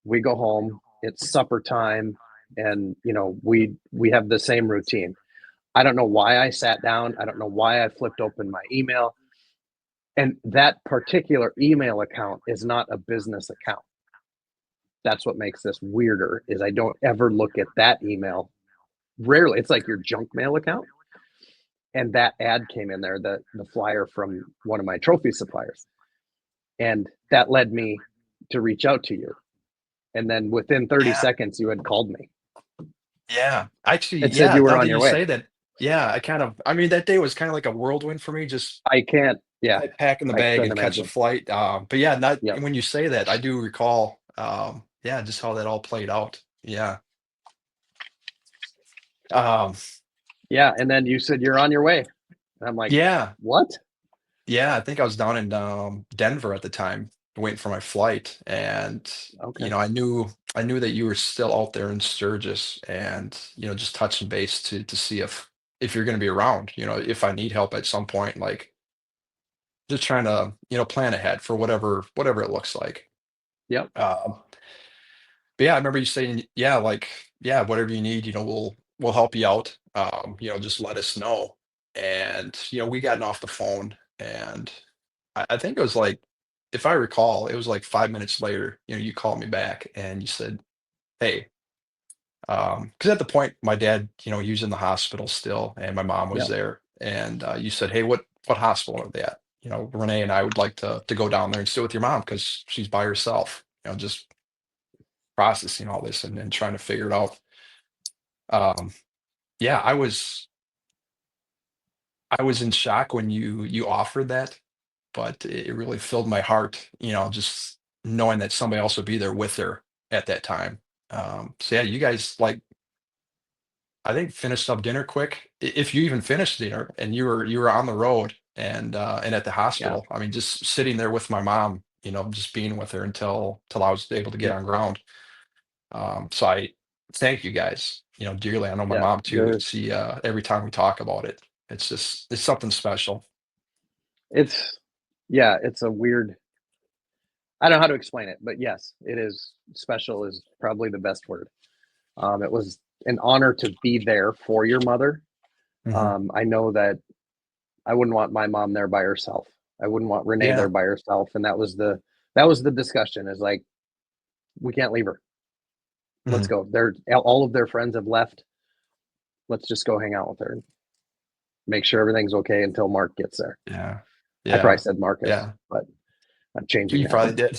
S1: we go home, it's supper time, and we have the same routine. I don't know why I sat down. I don't know why I flipped open my email. And that particular email account is not a business account. That's what makes this weirder, is I don't ever look at that email. Rarely. It's like your junk mail account. And that ad came in there, the flyer from one of my trophy suppliers. And that led me to reach out to you. And then within 30
S2: Yeah.
S1: seconds, you had called me
S2: Yeah. Actually,
S1: and said you were
S2: now
S1: on
S2: that
S1: your
S2: you
S1: way.
S2: say that, yeah, I mean, that day was kind of like a whirlwind for me, just
S1: I can't, yeah,
S2: packing the
S1: I
S2: bag
S1: couldn't
S2: and catch a
S1: imagine.
S2: flight. But yeah, not
S1: Yep.
S2: when you say that, I do recall, yeah, just how that all played out. Yeah. Um,
S1: Yeah. And then you said you're on your way. And I'm like,
S2: yeah.
S1: what?
S2: Yeah, I think I was down in, Denver at the time, waiting for my flight, and,
S1: Okay.
S2: I knew that you were still out there in Sturgis and, just touching base to see if you're gonna be around, if I need help at some point, like, just trying to, plan ahead for whatever it looks like.
S1: Yep.
S2: Um, but yeah, I remember you saying, yeah, like, yeah, whatever you need, we'll help you out. Just let us know. And, we gotten off the phone and I think it was like, if I recall, it was like 5 minutes later, you called me back and you said, hey, because at the point my dad, he was in the hospital still and my mom was
S1: Yep.
S2: there. And you said, hey, what hospital are they at? Renee and I would like to go down there and stay with your mom because she's by herself, just processing all this and trying to figure it out. Um, yeah, I was in shock when you offered that, but it really filled my heart, just knowing that somebody else would be there with her at that time. So yeah, you guys like I think finished up dinner quick. If you even finished dinner and you were on the road and at the
S1: Yeah.
S2: hospital, I mean, just sitting there with my mom, just being with her until I was able to get
S1: Yep.
S2: on ground. So I thank you guys, dearly. I know my
S1: Yeah.
S2: mom too.
S1: You're,
S2: She every time we talk about it, it's something special.
S1: it's, yeah, it's a weird, I don't know how to explain it, but yes, it is special is probably the best word. It was an honor to be there for your mother.
S2: Hmm.
S1: I know that I wouldn't want my mom there by herself. I wouldn't want Renee there
S2: Yeah.
S1: by herself. And that was the discussion, is like, we can't leave her. Let's
S2: Hmm.
S1: go. They're all of their friends have left. Let's just go hang out with her and make sure everything's okay until Mark gets there.
S2: Yeah.
S1: I probably
S2: Yeah.
S1: said Marcus,
S2: Yeah.
S1: but I'm changing
S2: You
S1: that
S2: probably
S1: one.
S2: did.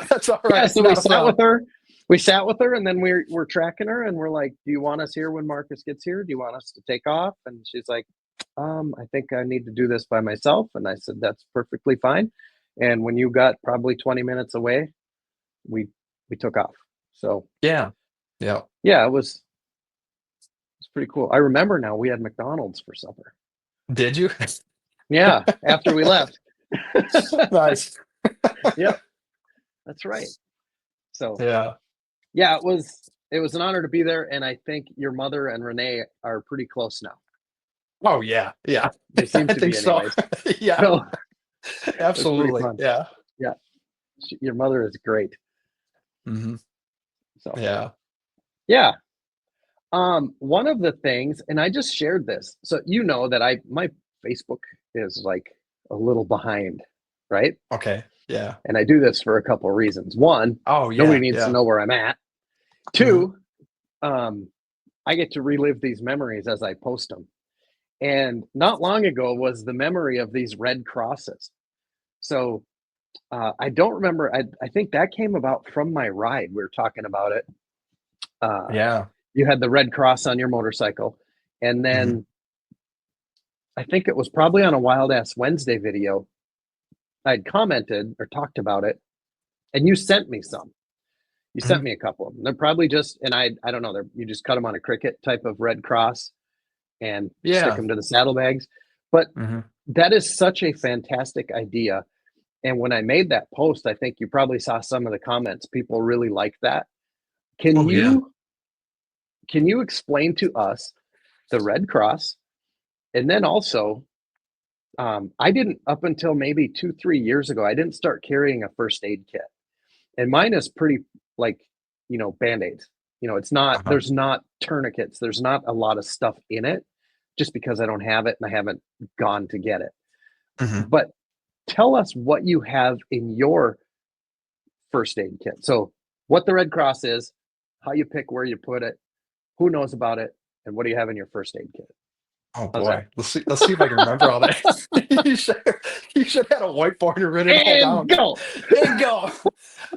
S2: That's all
S1: Yeah,
S2: right.
S1: so we
S2: Not a
S1: sat with
S2: problem.
S1: her. We sat with her, and then we're tracking her, and we're like, "Do you want us here when Marcus gets here? Do you want us to take off?" And she's like, I think I need to do this by myself." And I said, "That's perfectly fine." And when you got probably 20 minutes away, we we took off. So
S2: Yeah. Yeah.
S1: yeah, it was pretty cool. I remember now we had McDonald's for supper.
S2: Did you?
S1: Yeah, after we left.
S2: Nice.
S1: Yep, that's right. So
S2: Yeah.
S1: yeah, it was an honor to be there, and I think your mother and Renee are pretty close now.
S2: Oh, yeah. Yeah.
S1: They seem
S2: I
S1: to
S2: think
S1: be,
S2: so.
S1: anyways.
S2: Yeah.
S1: So it's pretty
S2: Absolutely.
S1: fun.
S2: Yeah.
S1: Yeah, your mother is great.
S2: Mhm.
S1: So
S2: Yeah.
S1: yeah, one of the things, and I just shared this, so you know that my Facebook is like a little behind, right?
S2: Okay. Yeah.
S1: And I do this for a couple of reasons. One,
S2: Oh,
S1: nobody
S2: yeah.
S1: needs to
S2: Yeah.
S1: know where I'm at.
S2: Mhm.
S1: Two, um, I get to relive these memories as I post them. And not long ago was the memory of these red crosses. So I don't remember. I think that came about from my ride. We were talking about it. Uh,
S2: Yeah.
S1: you had the red cross on your motorcycle. And
S2: Mhm.
S1: then I think it was probably on a Wild Ass Wednesday video. I'd commented or talked about it, and you sent me some. You sent
S2: Mhm.
S1: me a couple of them. They're probably just, and I don't know, you just cut them on a cricket type of red cross and stick
S2: Yeah.
S1: them to the saddlebags. But
S2: Mhm.
S1: that is such a fantastic idea. And when I made that post, I think you probably saw some of the comments. People really like that. Can
S2: Oh, yeah.
S1: you can you explain to us the Red Cross? And then also, I didn't, up until maybe 2, 3 years ago, I didn't start carrying a first aid kit, and mine is pretty like band aids. It's not.
S2: Uh-huh.
S1: There's not tourniquets. There's not a lot of stuff in it just because I don't have it and I haven't gone to get it.
S2: Mhm.
S1: But tell us what you have in your first aid kit. So, what the Red Cross is, how you pick where you put it, who knows about it, and what do you have in your first aid kit?
S2: Oh
S1: How's that?
S2: boy, let's see if I can remember all that. You should you should have had a whiteboard and written it all
S1: And
S2: down.
S1: go.
S2: And go.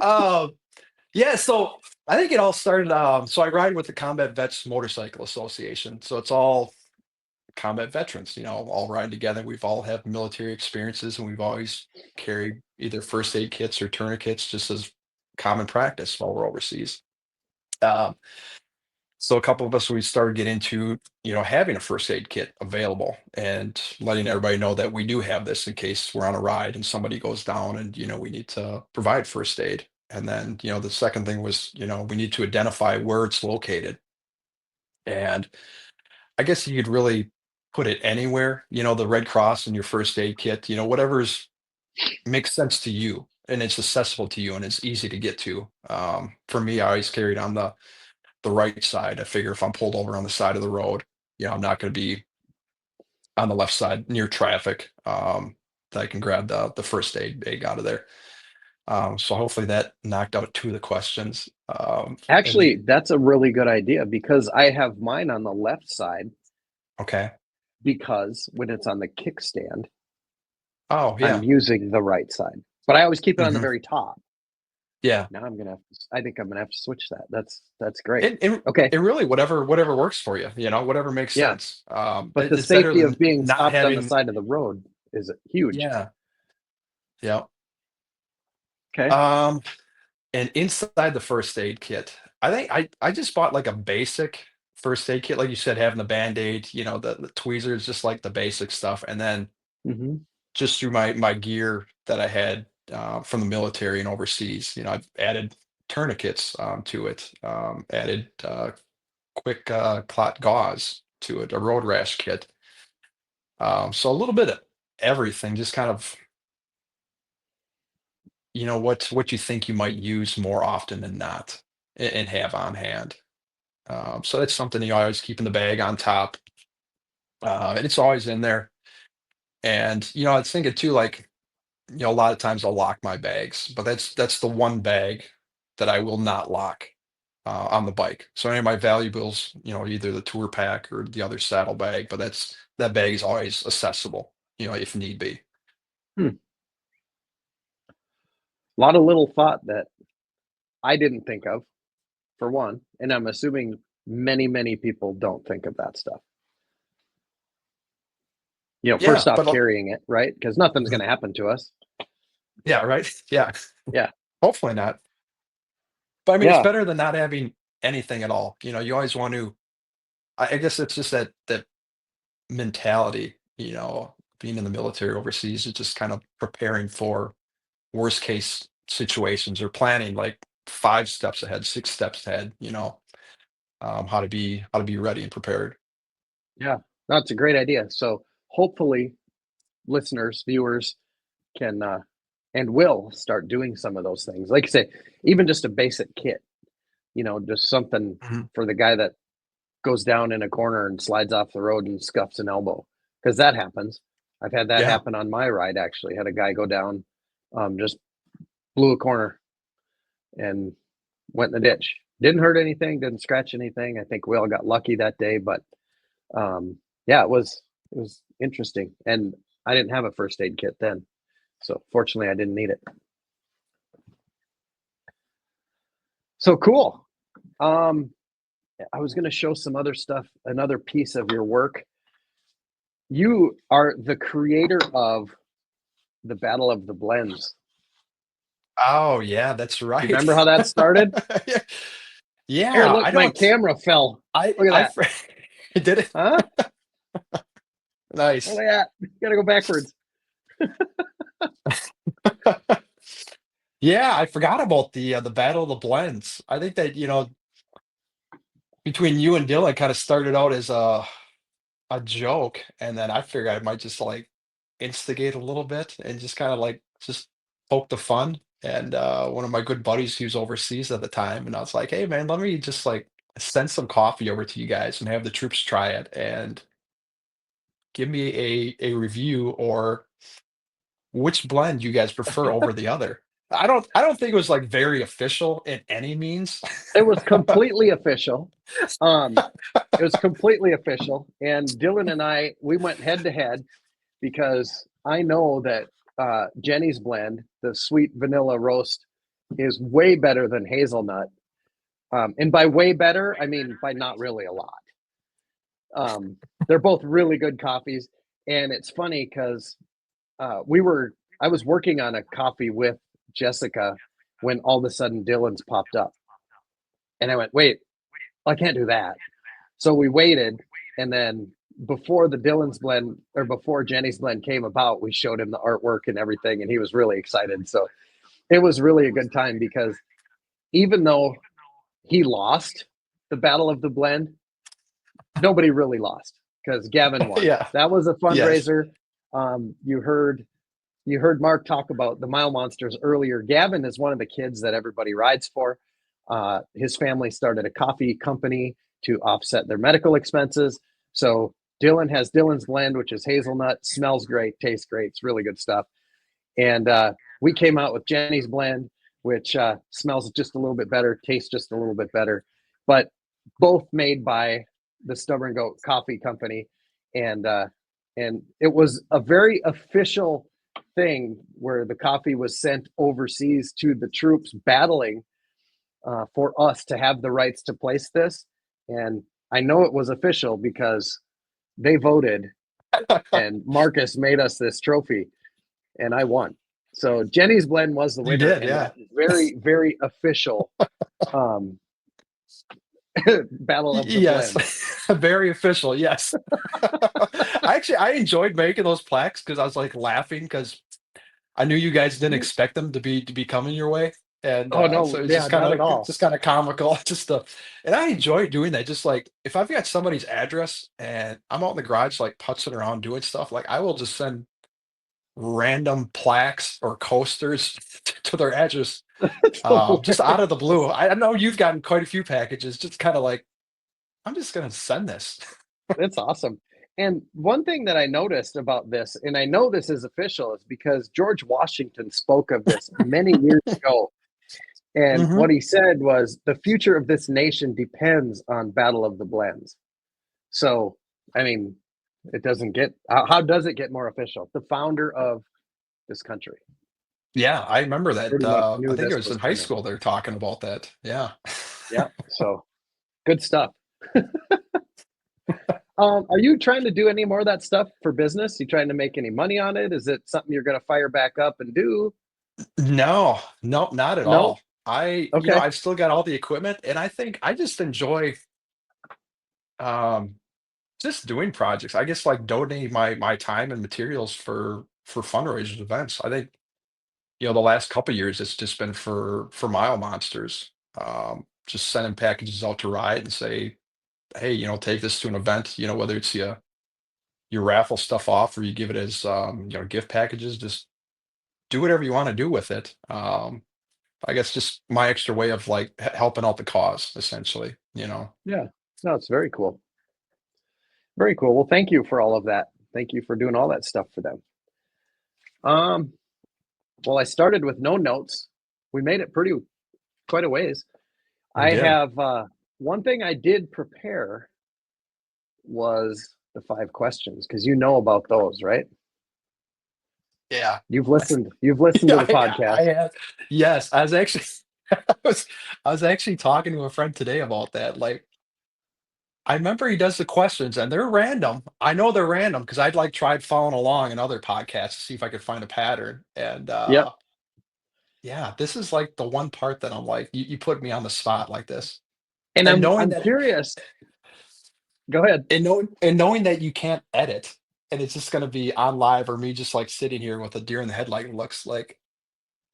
S2: Um, yeah, so I think it all started, so I ride with the Combat Vets Motorcycle Association, so it's all combat veterans, all riding together. We've all have military experiences, and we've always carried either first aid kits or tourniquets just as common practice while we're overseas. Um, so a couple of us, we started getting into, having a first aid kit available and letting everybody know that we do have this in case we're on a ride and somebody goes down and, we need to provide first aid. And then, the second thing was, we need to identify where it's located. And I guess you could really put it anywhere, the Red Cross and your first aid kit, whatever's makes sense to you and it's accessible to you and it's easy to get to. For me, I always carried on the right side. I figure if I'm pulled over on the side of the road, I'm not going to be on the left side near traffic. That I can grab the first aid bag out of there. So hopefully that knocked out two of the questions. And
S1: Actually, that's a really good idea because I have mine on the left side
S2: okay.
S1: because when it's on the kickstand,
S2: Oh
S1: I'm
S2: yeah.
S1: using the right side. But I always keep it on the
S2: Hmm.
S1: very top.
S2: Yeah.
S1: Now I think I'm gonna have to switch that. That's great.
S2: And
S1: Okay.
S2: and really whatever works for you, whatever makes
S1: Yeah.
S2: sense.
S1: But the
S2: It's better
S1: safety
S2: than
S1: of being
S2: not
S1: stopped on the
S2: having.
S1: side of the road is huge.
S2: Yeah. Yeah.
S1: Okay.
S2: Um, and inside the first aid kit, I think I just bought like a basic first aid kit, like you said, having the Band-Aid, the tweezers, just like the basic stuff. And then
S1: Hmm.
S2: just through my gear that I had from the military and overseas, I've added tourniquets to it, added quick clot gauze to it, a road rash kit. So a little bit of everything, just kind of, what you think you might use more often than not and have on hand. So that's something you always keep in the bag on top, and it's always in there. And I was thinking too, like a lot of times I'll lock my bags, but that's the one bag that I will not lock on the bike. So any of my valuables, either the tour pack or the other saddle bag, but that bag is always accessible, if need be.
S1: Hmm. A lot of little thought that I didn't think of, for one, and I'm assuming many people don't think of that stuff.
S2: Yeah,
S1: First off,
S2: but
S1: carrying it, right? Because nothing's
S2: mhm,
S1: going to happen to us.
S2: yeah, right. Yeah,
S1: Yeah.
S2: hopefully not. But I mean, it's
S1: Yeah.
S2: better than not having anything at all. You always want to. I guess it's just that mentality. Being in the military overseas is just kind of preparing for worst case situations or planning like 5 steps ahead, 6 steps ahead. How to be ready and prepared.
S1: Yeah. That's a great idea. So hopefully, listeners, viewers can and will start doing some of those things. Like I say, even just a basic kit, just something
S2: Mhm.
S1: for the guy that goes down in a corner and slides off the road and scuffs an elbow because that happens. I've had that
S2: Yeah.
S1: happen on my ride. Actually, had a guy go down, just blew a corner and went in the ditch. Didn't hurt anything, didn't scratch anything. I think we all got lucky that day, but yeah, it was interesting, and I didn't have a first aid kit then, so fortunately, I didn't need it. So cool. Um, I was going to show some other stuff, another piece of your work. You are the creator of the Battle of the Blends.
S2: Oh yeah, that's
S1: You
S2: right.
S1: remember how that started?
S2: Yeah.
S1: Here,
S2: Yeah,
S1: look,
S2: I
S1: my
S2: don't.
S1: camera fell.
S2: I
S1: Look at
S2: I
S1: that.
S2: fr- did it.
S1: Huh? Look
S2: Nice.
S1: at that. You gotta go backwards.
S2: Yeah, I forgot about the Battle of the Blends. I think that, between you and Dylan kind of started out as a joke, and then I figured I might just like instigate a little bit and just kind of like just poke the fun. And one of my good buddies, he was overseas at the time, and I was like, "Hey man, let me just like send some coffee over to you guys and have the troops try it." And give me a review or which blend you guys prefer over the other. I don't think it was like very official in any means.
S1: It was completely official. Um, it was completely official. And Dylan and I, we went head to head because I know that Jenny's blend, the sweet vanilla roast, is way better than hazelnut. And by way better, I mean by not really a lot. They're both really good coffees. And it's funny because I was working on a coffee with Jessica when all of a sudden Dylan's popped up. And I went, wait, I can't do that. So we waited, and then before the Dylan's blend or before Jenny's blend came about, we showed him the artwork and everything, and he was really excited. So it was really a good time because even though he lost the battle of the blend, nobody really lost because Gavin won.
S2: Yeah.
S1: That was a
S2: Yes.
S1: fundraiser. You heard Mark talk about the Mile Monsters earlier. Gavin is one of the kids that everybody rides for. His family started a coffee company to offset their medical expenses. So Dylan has Dylan's blend, which is hazelnut, smells great, tastes great. It's really good stuff. And we came out with Jenny's blend, which smells just a little bit better, tastes just a little bit better, but both made by the Stubborn Goat Coffee Company. And it was a very official thing where the coffee was sent overseas to the troops battling for us to have the rights to place this. And I know it was official because they voted and Marcus made us this trophy and I won. So Jenny's blend was the
S2: You
S1: winner
S2: did,
S1: in
S2: yeah.
S1: that very, very official um, battle of the
S2: Yes.
S1: blend.
S2: Very official, yes. I enjoyed making those plaques because I was like laughing because I knew you guys didn't expect them to be coming your way. And
S1: Oh no,
S2: so it's
S1: yeah,
S2: just kind
S1: not
S2: of
S1: at all.
S2: just kind of comical. And I enjoy doing that. Just like if I've got somebody's address and I'm out in the garage like putzing around doing stuff, like I will just send random plaques or coasters to their address
S1: It's
S2: just out
S1: hilarious.
S2: of the blue. I know you've gotten quite a few packages, just kind of like, I'm just gonna send this.
S1: It's awesome. And one thing that I noticed about this, and I know this is official, is because George Washington spoke of this many years ago. And
S2: Hmm.
S1: what he said was the future of this nation depends on Battle of the Blends. So, I mean, it doesn't get, how does it get more official? The founder of this country
S2: Yeah, I remember that.
S1: pretty much
S2: I
S1: knew
S2: think it
S1: this
S2: was
S1: was
S2: in high
S1: coming.
S2: school they're talking about that. Yeah.
S1: Yeah. So good stuff. Are you trying to do any more of that stuff for business? You trying to make any money on it? Is it something you're going to fire back up and do?
S2: No, no, not at
S1: No.
S2: all.
S1: Okay.
S2: I've still got all the equipment, and I think I just enjoy um, just doing projects. I guess like donating my time and materials for fundraisers events. I think the last couple years it's just been for Mile Monsters. Just sending packages out to Riot and say, hey, take this to an event. Whether it's you raffle stuff off or you give it as gift packages. Just do whatever you want to do with it. I guess just my extra way of like helping out the cause, essentially.
S1: Yeah. No, it's very cool. Very cool. Well, thank you for all of that. Thank you for doing all that stuff for them. Um, well, I started with no notes. We made it quite a ways.
S2: We
S1: I
S2: did.
S1: have one thing I did prepare was the 5 questions because you know about those, right?
S2: Yeah.
S1: You've listened to
S2: Yeah,
S1: the podcast.
S2: I had. Yes, I was actually I was I was actually talking to a friend today about that. Like, I remember he does the questions and they're random. I know they're random because I'd like tried following along in other podcasts to see if I could find a pattern. And
S1: Yep.
S2: yeah, this is like the one part that I'm like, you put me on the spot like this.
S1: And
S2: And
S1: I'm
S2: knowing
S1: I'm
S2: that
S1: curious. Go ahead.
S2: and knowing that you can't edit and it's just gonna be on live or me just like sitting here with a deer in the headlight looks like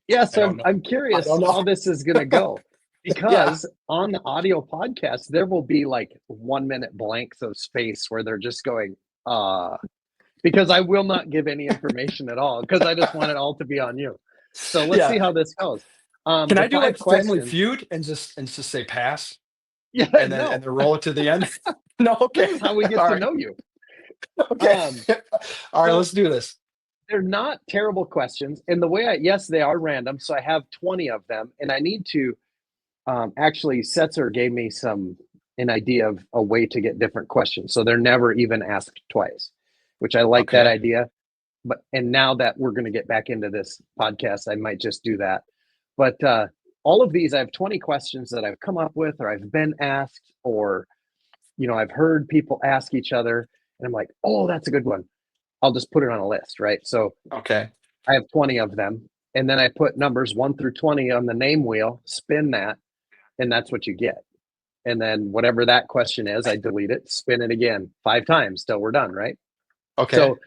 S1: Yes,
S2: I don't
S1: I'm
S2: know. I
S1: curious
S2: don't know.
S1: how this is going to go
S2: Yeah.
S1: because on the audio podcast there will be like 1 minute blanks of space where they're just going uh because I will not give any information at all because I just want it all to be on you. So let's
S2: Yeah.
S1: see how this goes.
S2: Can
S1: The
S2: I do
S1: five
S2: like Family
S1: questions.
S2: Feud and just say pass
S1: Yeah,
S2: and then
S1: no.
S2: roll it to the end? No,
S1: This
S2: okay.
S1: is how we get
S2: All
S1: to
S2: right.
S1: know you.
S2: Okay.
S1: Um,
S2: All right,
S1: so
S2: let's do this.
S1: they're not terrible questions. And the way yes, they are random. So I have 20 of them, and I need to actually, Setzer gave me an idea of a way to get different questions. So they're never even asked twice, which I like that
S2: Okay.
S1: idea. And now that we're going to get back into this podcast, I might just do that. But all of these, I have 20 questions that I've come up with, or I've been asked, or I've heard people ask each other, and I'm like, oh, that's a good one. I'll just put it on a list, right? So
S2: Okay.
S1: I have 20 of them, and then I put numbers 1 through 20 on the name wheel, spin that, and that's what you get. And then whatever that question is, I delete it, spin it again 5 times till we're done, right?
S2: Okay.
S1: So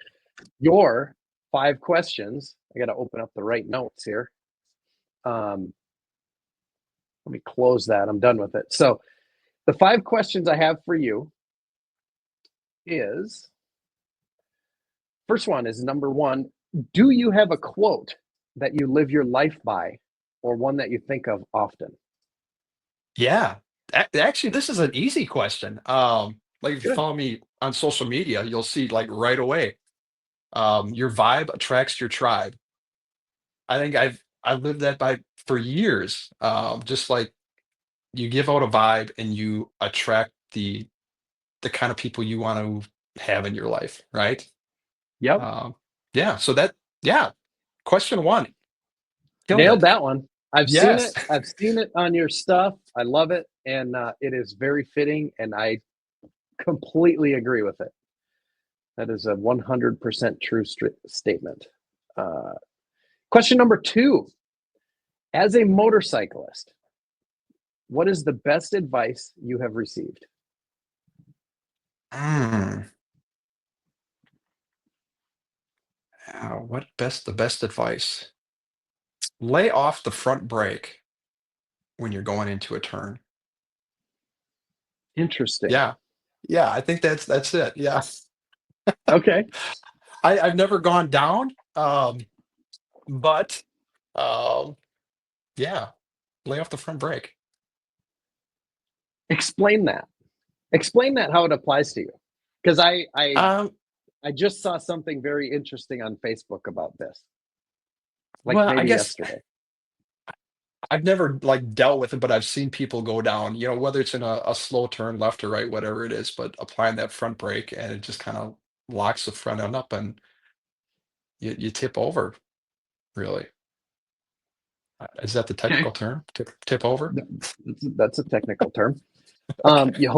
S1: your 5 questions, I got to open up the right notes here. Let me close that. I'm done with it. So the 5 questions I have for you is, first one is number 1. Do you have a quote that you live your life by, or one that you think of often?
S2: Yeah. Actually, this is an easy question. Like if you
S1: Good.
S2: follow me on social media, you'll see like right away. Your vibe attracts your tribe. I think I've lived that by for years. Just like you give out a vibe and you attract the kind of people you want to have in your life, right?
S1: Yep.
S2: Um, yeah. So that yeah. Question one, killed
S1: Nailed
S2: it.
S1: that one. I've seen
S2: Yes.
S1: it. I've seen it on your stuff. I love it. And it is very fitting. And I completely agree with it. That is a 100% true statement. Uh, Question number 2. As a motorcyclist, what is the best advice you have received?
S2: Mm, what the best advice? Lay off the front brake when you're going into a turn.
S1: Interesting.
S2: Yeah. Yeah, I think that's it. Yeah.
S1: Okay.
S2: I've never gone down, but um, yeah, lay off the front brake.
S1: Explain that. Explain that how it applies to you. Because
S2: Um,
S1: I just saw something very interesting on Facebook about this, like
S2: well, I
S1: maybe
S2: guess
S1: yesterday.
S2: I've never like dealt with it, but I've seen people go down, whether it's in a slow turn left or right, whatever it is, but applying that front brake and it just kind of locks the front end up and you tip over, really. Is that the
S1: Okay.
S2: technical term? Tip over?
S1: That's a technical term.
S2: Okay.
S1: You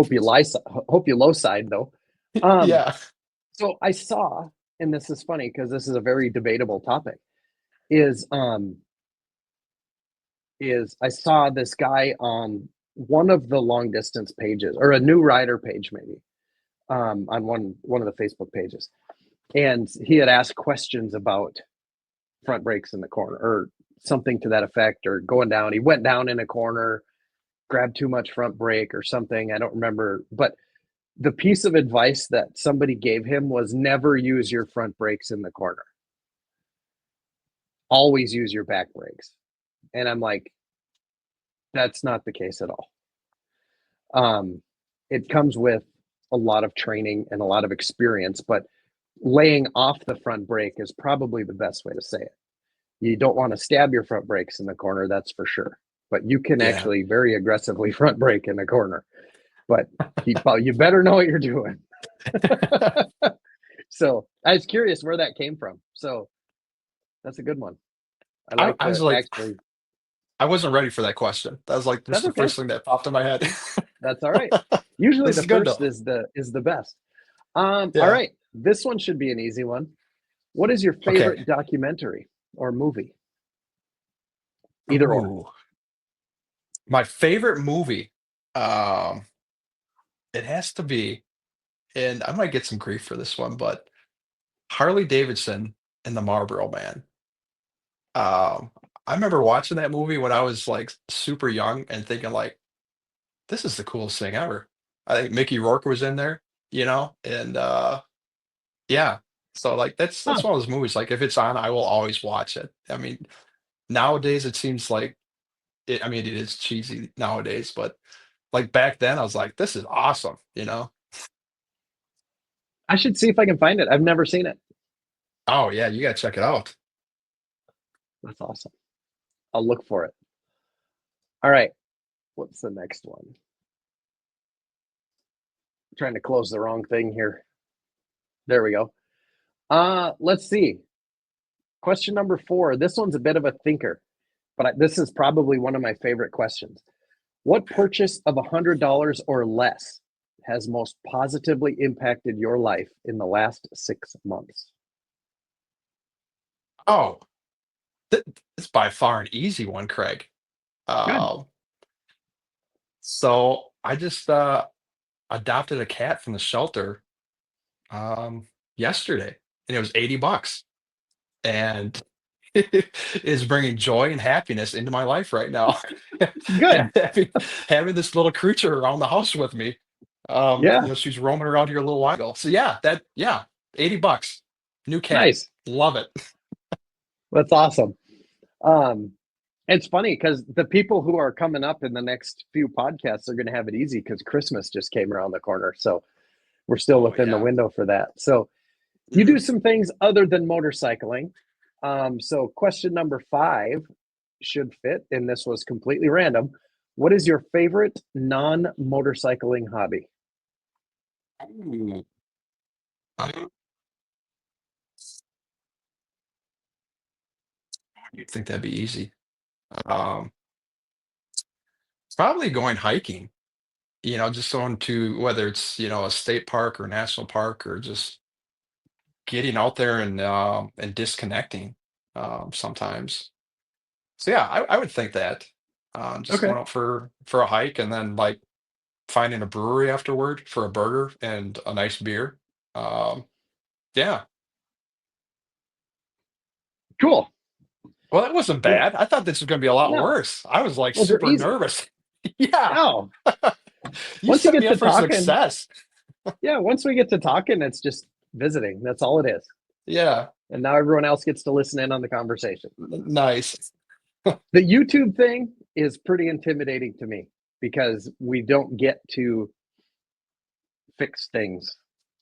S1: hope you low side though. Um,
S2: Yeah.
S1: so I saw, and this is funny because this is a very debatable topic. Is is I saw this guy on one of the long distance pages, or a new rider page maybe, on one of the Facebook pages, and he had asked questions about front brakes in the corner, or something to that effect, or going down. He went down in a corner, grabbed too much front brake or something. I don't remember, but the piece of advice that somebody gave him was never use your front brakes in the corner. Always use your back brakes. And I'm like, that's not the case at all. Um, it comes with a lot of training and a lot of experience, but laying off the front brake is probably the best way to say it. You don't want to stab your front brakes in the corner, that's for sure. But you can
S2: Yeah.
S1: actually very aggressively front brake in the corner. But you better know what you're doing. So I was curious where that came from. So that's a good one. I
S2: I,
S1: like
S2: I was
S1: to
S2: like,
S1: actually.
S2: I wasn't ready for that question. That was like just
S1: That's
S2: the
S1: okay.
S2: first thing that popped in my head.
S1: That's all right. Usually
S2: This
S1: the
S2: is good
S1: first
S2: though.
S1: is the best. All
S2: Yeah.
S1: right. This one should be an easy one. What is your
S2: Okay.
S1: favorite documentary or movie? Either or.
S2: Ooh. My favorite movie. Um, it has to be, and I might get some grief for this one, but Harley Davidson and the Marlboro Man. Um, I remember watching that movie when I was like super young and thinking like, this is the coolest thing ever. I think Mickey Rourke was in there, and yeah. So like
S1: Huh.
S2: that's one of those movies. Like if it's on, I will always watch it. I mean, nowadays it seems like I mean, it is cheesy nowadays, but like back then, I was like, this is awesome.
S1: I should see if I can find it. I've never seen it.
S2: Oh yeah, you gotta check it out.
S1: That's awesome. I'll look for it. All right. What's the next one? I'm trying to close the wrong thing here. There we go. Let's see. Question number 4. This one's a bit of a thinker, but this is probably one of my favorite questions. What purchase of $100 or less has most positively impacted your life in the last 6 months?
S2: Oh, it's by far an easy one, Craig.
S1: Good.
S2: Um, so I just adopted a cat from the shelter um, yesterday, and it was $80, and it is bringing joy and happiness into my life right now.
S1: Good.
S2: Having this little creature around the house with me.
S1: Yeah.
S2: She's roaming around here a little while ago. So yeah, $80, new cat,
S1: Nice.
S2: love it.
S1: That's awesome. Um, it's funny because the people who are coming up in the next few podcasts are going to have it easy because Christmas just came around the corner. So we're still
S2: Oh
S1: within the
S2: yeah.
S1: window for that. So you
S2: Mhm.
S1: do some things other than motorcycling. So question number 5 should fit, and this was completely random. What is your favorite non-motorcycling hobby?
S2: Ooh, I- you'd think that'd be easy. Um, Probably going hiking. Just going to whether it's a state park or national park or just getting out there and disconnecting sometimes. So yeah, I would think that just
S1: Okay,
S2: going out for a hike and then like finding a brewery afterward for a burger and a nice beer. Um, yeah.
S1: cool.
S2: Well, that wasn't
S1: Well,
S2: bad. I thought this was going to be a lot
S1: no,
S2: worse. I was like
S1: those are
S2: super
S1: easy.
S2: nervous. Yeah,
S1: Oh,
S2: you
S1: once you
S2: set me
S1: get to
S2: up for
S1: talking,
S2: success.
S1: yeah, once we get to talking, it's just visiting. That's all it is.
S2: Yeah,
S1: And now everyone else gets to listen in on the conversation.
S2: nice.
S1: The YouTube thing is pretty intimidating to me because we don't get to fix things,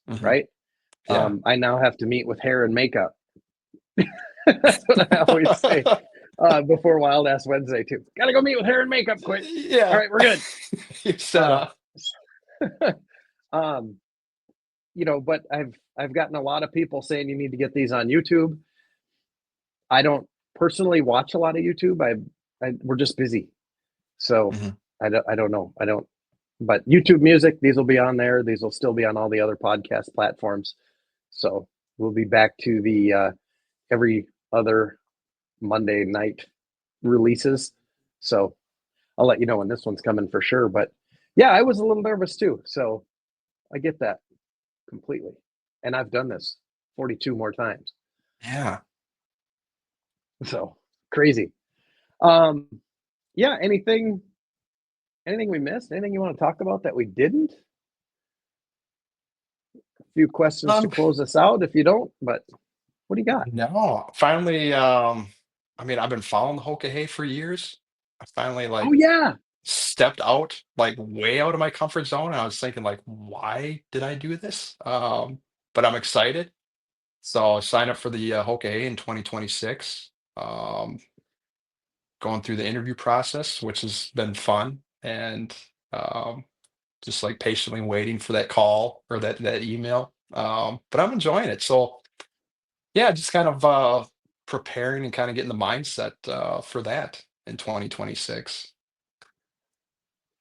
S2: Mhm.
S1: right?
S2: Yeah.
S1: I now have to meet with hair and makeup. That's what I always say before Wild Ass Wednesday too. Got to go meet with hair and makeup quick. All
S2: Yeah.
S1: right, we're good.
S2: You set
S1: Uh,
S2: up.
S1: um, but I've gotten a lot of people saying you need to get these on YouTube. I don't personally watch a lot of YouTube. We're just busy, so
S2: Mhm.
S1: I don't know. I don't. But YouTube Music, these will be on there. These will still be on all the other podcast platforms. So we'll be back to the every other Monday night releases. So I'll let you know when this one's coming for sure. But yeah, I was a little nervous too. So I get that completely. And I've done this 42 more times.
S2: Yeah.
S1: So crazy. Um, yeah, anything we missed? Anything you want to talk about that we didn't? A few questions to
S2: Um,
S1: close us out if you don't, but what do you got?
S2: no, finally, I mean, I've been following the Hoka for years. I finally
S1: Oh
S2: like
S1: yeah.
S2: stepped out, like way out of my comfort zone. And I was thinking, like, why did I do this? But I'm excited. So I signed up for the Hoka in 2026. Going through the interview process, which has been fun, and um, just like patiently waiting for that call or that email. But I'm enjoying it. So yeah, just kind of preparing and kind of getting the mindset for that in 2026.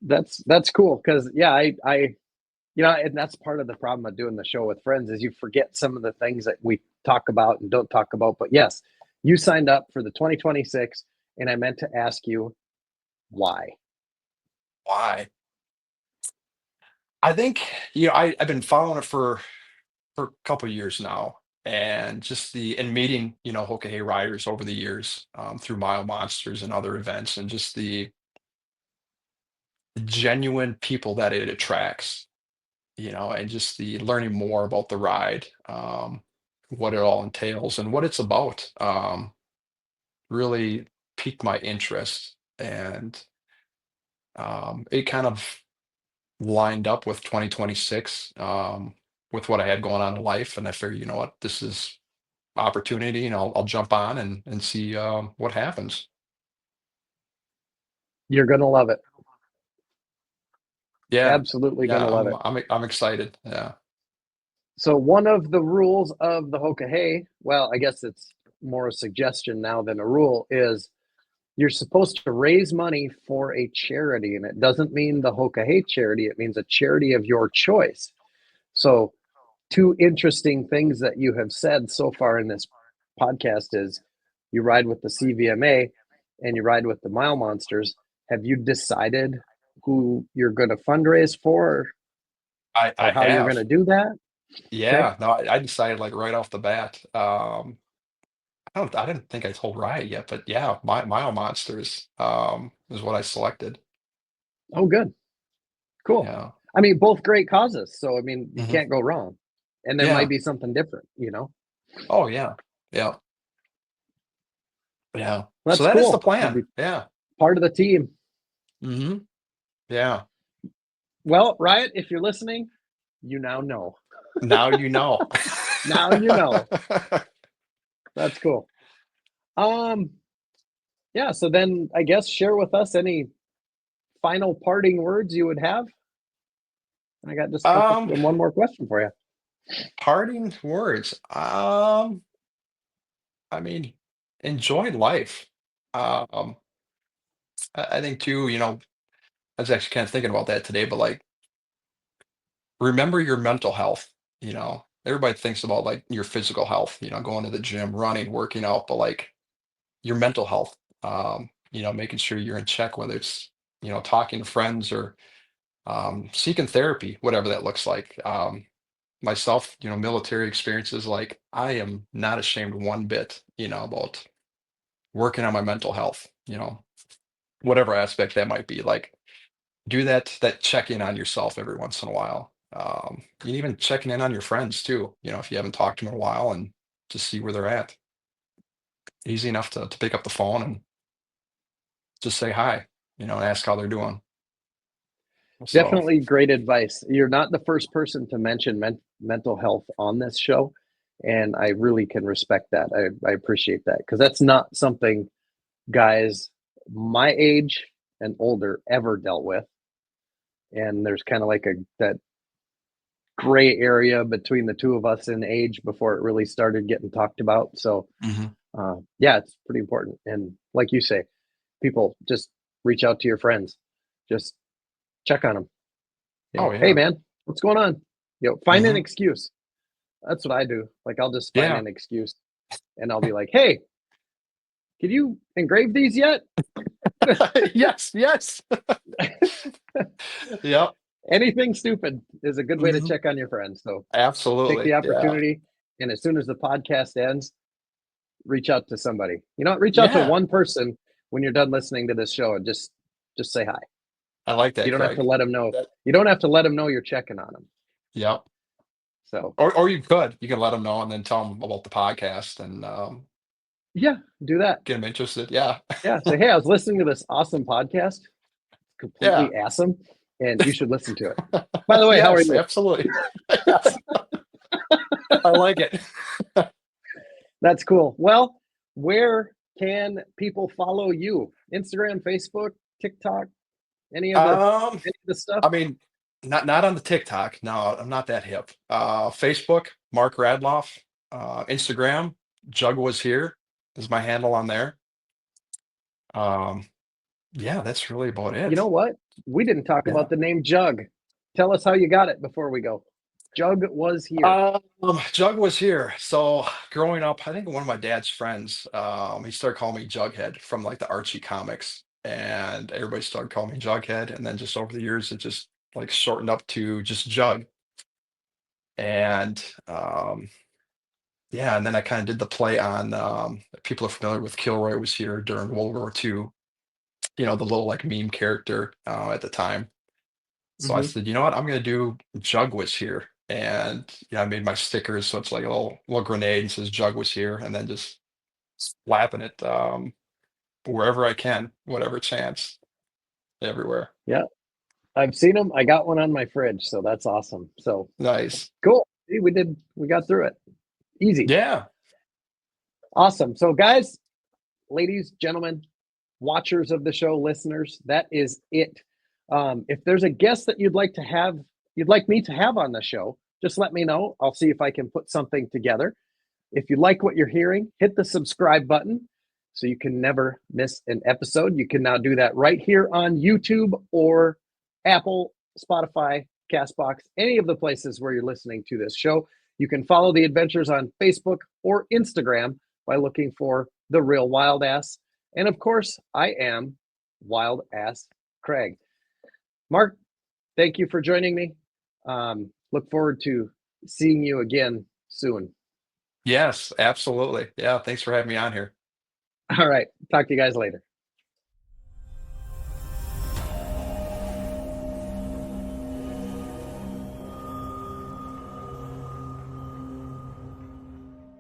S1: That's cool because yeah, and that's part of the problem of doing the show with friends is you forget some of the things that we talk about and don't talk about. But yes, you signed up for the 2026, and I meant to ask you why.
S2: Why? I think I've been following it for a couple years now, and just the and meeting Hoka riders over the years through Mile Monsters and other events, and just the genuine people that it attracts, and just the learning more about the ride, what it all entails, and what it's about. Really piqued my interest, and it kind of lined up with 2026. with what I had going on in life, and I figured, you know what, this is opportunity, and I'll jump on and see what happens.
S1: You're going to love it.
S2: Yeah,
S1: Absolutely going
S2: yeah,
S1: to love it.
S2: I'm excited. Yeah.
S1: So one of the rules of the Hoka Hey, well, I guess it's more a suggestion now than a rule, is you're supposed to raise money for a charity. And it doesn't mean the Hoka Hey charity, it means a charity of your choice. So two interesting things that you have said so far in this podcast is you ride with the CVMA and you ride with the Mile Monsters. Have you decided who you're going to fundraise for
S2: I
S1: or how you're going
S2: have.
S1: to do that? Okay.
S2: Yeah, no, I decided like right off the bat. I didn't think I told Riot yet, but yeah, Mile Monsters is what I selected.
S1: Oh, good. Cool.
S2: Yeah.
S1: I mean, both great causes. So, I mean, you
S2: Hmm.
S1: can't go wrong. And there might
S2: Yeah.
S1: be something different,
S2: Oh yeah. Yeah. Yeah. So
S1: That's
S2: that is the
S1: cool. You'll
S2: plan.
S1: be
S2: Yeah.
S1: part of the team.
S2: Hmm. Yeah.
S1: Well, Riot, if you're listening, you now know.
S2: Now you know.
S1: Now you know. That's cool. Um, yeah, so then I guess share with us any final parting words you would have. I got just a couple
S2: um,
S1: one more question for you.
S2: Parting words. I mean, enjoy life. Um, I think too, I was actually kind of thinking about that today, but like remember your mental health, everybody thinks about like your physical health, going to the gym, running, working out, but like your mental health, making sure you're in check, whether it's talking to friends or seeking therapy, whatever that looks like. Myself, military experiences, like I am not ashamed one bit, about working on my mental health, whatever aspect that might be. Like do that check in on yourself every once in a while. And even checking in on your friends too, if you haven't talked to them in a while, and to see where they're at. Easy enough to pick up the phone and just say hi, and ask how they're doing. So,
S1: Definitely great advice. You're not the first person to mention mental health on this show, and I really can respect that. I appreciate that because that's not something guys my age and older ever dealt with. And there's kind of like that gray area between the two of us in age before it really started getting talked about. So,
S2: mhm.
S1: yeah, it's pretty important. And like you say, people just reach out to your friends, just check on them.
S2: Oh
S1: Hey,
S2: yeah.
S1: man, what's going on? Find an
S2: Hmm.
S1: excuse. That's what I do. Like, I'll just find
S2: Yeah.
S1: an excuse and I'll be like, hey, can you engrave these yet?
S2: Yes, yes. Yep.
S1: Anything stupid is a good way to
S2: Hmm.
S1: check on your friends. So take the
S2: Absolutely. Yeah.
S1: opportunity. And as soon as the podcast ends, reach out to somebody. Reach out to
S2: Yeah.
S1: one person when you're done listening to this show and just say hi.
S2: I like
S1: You
S2: that,
S1: don't have to
S2: Craig.
S1: let them know.
S2: That,
S1: You don't have to let them know you're checking on them.
S2: yep.
S1: So
S2: Or you can let them know and then tell them about the podcast, and
S1: yeah, do that.
S2: get them interested. Yeah.
S1: Yeah. Say, hey, I was listening to this awesome podcast.
S2: Yeah.
S1: Completely awesome, and you should listen to it. By the way, how are
S2: Yes,
S1: you?
S2: absolutely. Yes. I like it.
S1: That's cool. Well, where can people follow you? Instagram, Facebook, TikTok, any of the
S2: Um,
S1: stuff?
S2: I mean, not on the TikTok. No, I'm not that hip. Facebook, Marc Radloff. Instagram, Jug was here is my handle on there. Um, yeah, that's really about
S1: You know
S2: it.
S1: what? We didn't talk
S2: Yeah.
S1: about the name Jug. Tell us how you got it before we go. Jug was here.
S2: Jug was here. So growing up, I think one of my dad's friends, he started calling me Jughead from like the Archie comics, and everybody started calling me Jughead, and then just over the years, it just like shortened up to just Jug. And yeah, and then I kind of did the play on, people are familiar with Kilroy was here during World War II, the little like meme character at the time. So I
S1: Hmm.
S2: said, you know what, I'm gonna do Jug was here. And yeah, I made my stickers, so it's like a little grenade and says Jug was here, and then just slapping it wherever I can, whatever chance, everywhere.
S1: Yeah, I've seen them. I got one on my fridge, so that's awesome. So
S2: Nice.
S1: cool. See, we got through it. Easy.
S2: Yeah.
S1: Awesome. So, guys, ladies, gentlemen, watchers of the show, listeners, that is it. If there's a guest that you'd like me to have on the show, just let me know. I'll see if I can put something together. If you like what you're hearing, hit the subscribe button so you can never miss an episode. You can now do that right here on YouTube or Apple, Spotify, Castbox, any of the places where you're listening to this show. You can follow the adventures on Facebook or Instagram by looking for The Real Wild Ass. And of course, I am Wild Ass Craig. Marc, thank you for joining me. Look forward to seeing you again soon.
S2: Yes, absolutely. Yeah. Thanks for having me on here.
S1: All right. Talk to you guys later.